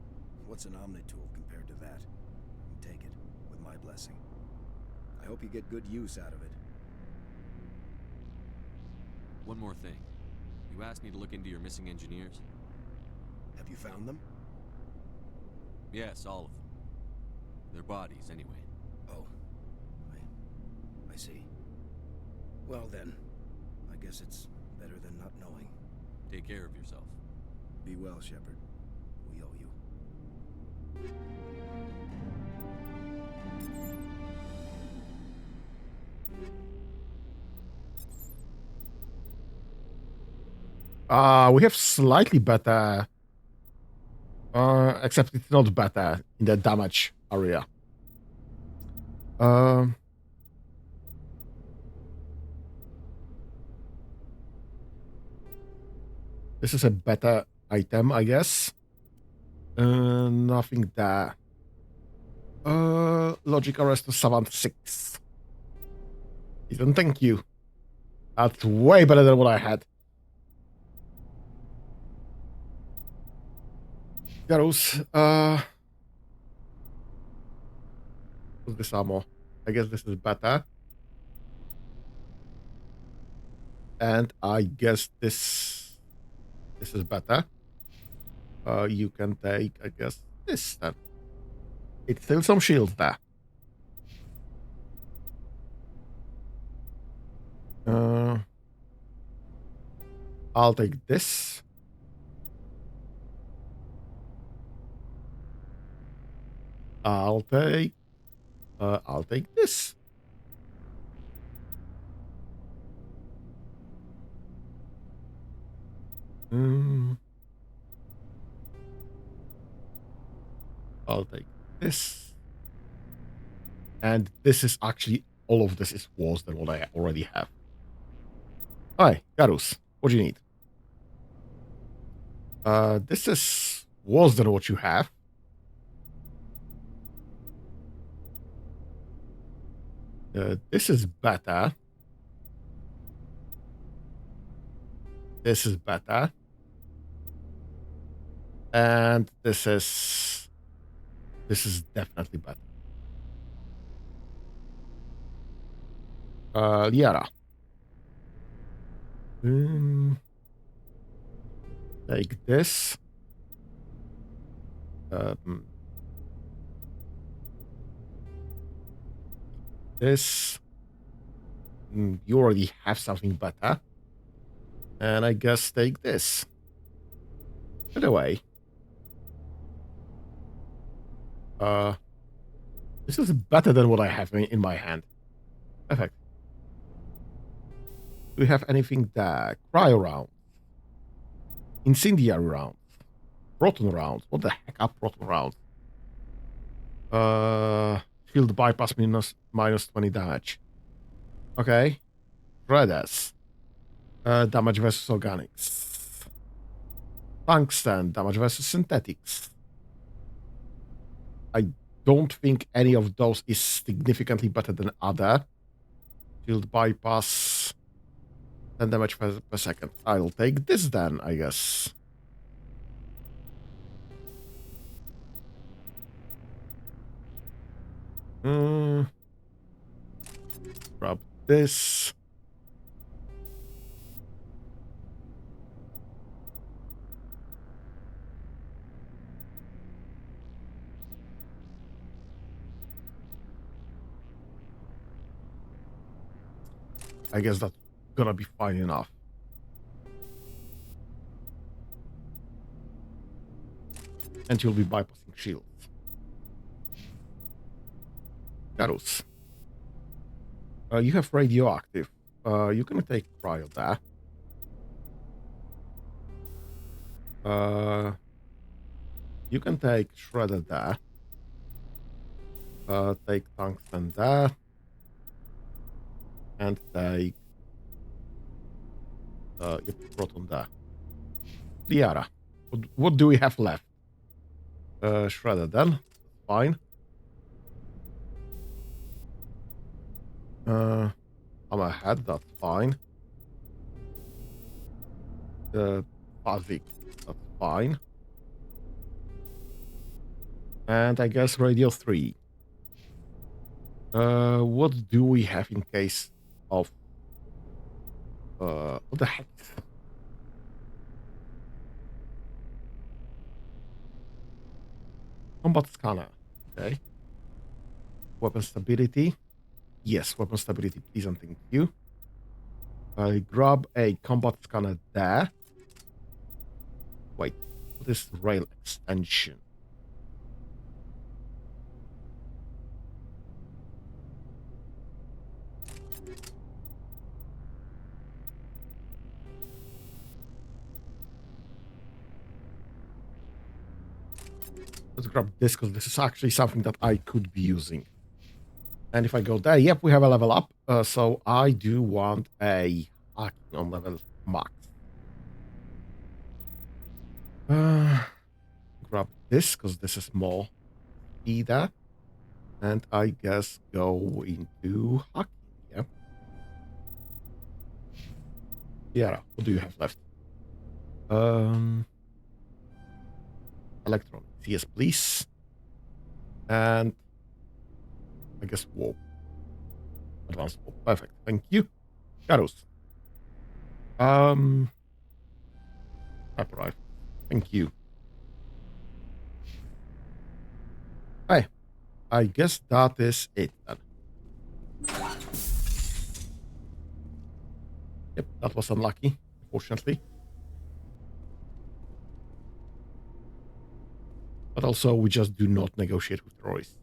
What's an Omnitool compared to that? Take it, with my blessing. I hope you get good use out of it. One more thing. You asked me to look into your missing engineers? Have you found them? Yes, all of them. Their bodies, anyway. Oh. I see. Well then, I guess it's better than not knowing. Take care of yourself. Be well, Shepard. We owe you. We have slightly better, except it's not better in the damage area. This is a better item, I guess. Nothing there. Logic arrest to Savant 6. Even thank you. That's way better than what I had. Garus, what's this ammo? I guess this is better. And I guess this is better. You can take, I guess, this then. It's still some shields there. I'll take this. I'll take this. I'll take this. And this is actually, all of this is worse than what I already have. Hi, Garus, what do you need? This is worse than what you have. This is better. This is better. And this is definitely better. Liara. Take this. This. You already have something better. And I guess take this. By the way. This is better than what I have in my hand. Perfect. Do we have anything there? Cryo rounds. Incendiary rounds. Proton rounds. What the heck are proton rounds? Shield bypass minus 20 damage. Okay. Shredders. Damage versus organics. Tungsten. Damage versus synthetics. I don't think any of those is significantly better than other. Shield bypass. 10 damage per second. I'll take this then, I guess. Grab this. I guess that's gonna be fine enough. And you'll be bypassing shields. Garus. You have radioactive. You can take cryo there. You can take shredder there. Take tungsten there. And take proton there. Liara. What do we have left? Shredder then. Fine. I'm ahead, that's fine. Fuzzy. That's fine. And I guess radio 3. What do we have in case of... what the heck? Combat scanner. Okay. Weapon stability. Yes, weapon stability, please and thank you. I grab a combat scanner there. Wait, what is rail extension? Let's grab this because this is actually something that I could be using. And if I go there, yep, we have a level up. So I do want a hacking on level max. Grab this because this is more speeder. And I guess go into hacking. Yeah. Yeah, what do you have left? Electronics. Yes, please. And I guess warp. Advanced warp. Perfect. Thank you. Shadows. Type rifle. Thank you. Hey, I guess that is it then. Yep, that was unlucky, unfortunately. But also, we just do not negotiate with terrorists.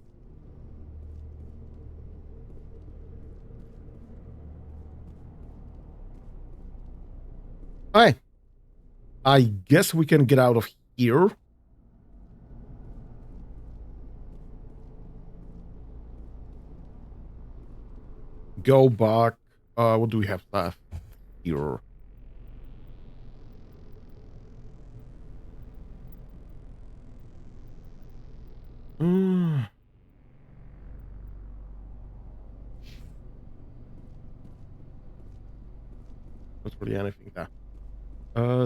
Hey, I guess we can get out of here. Go back. What do we have left here? Not really anything there.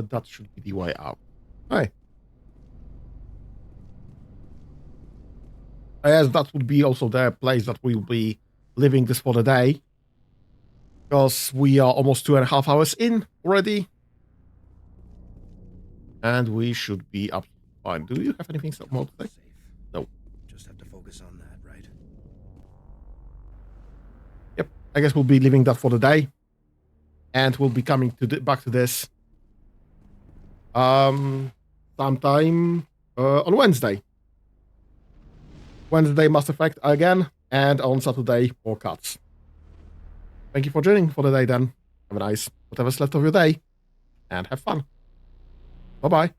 That should be the way out. Hey. Yes, that would be also the place that we will be living this for the day. Because we are almost 2.5 hours in already. And we should be up fine. Do you have anything more to say? No. Just have to focus on that, right? Yep. I guess we'll be leaving that for the day. And we'll be coming to back to this sometime on Wednesday. Wednesday Mass Effect again, and on Saturday more cuts. Thank you for joining for the day then. Have a nice whatever's left of your day, and have fun. Bye-bye.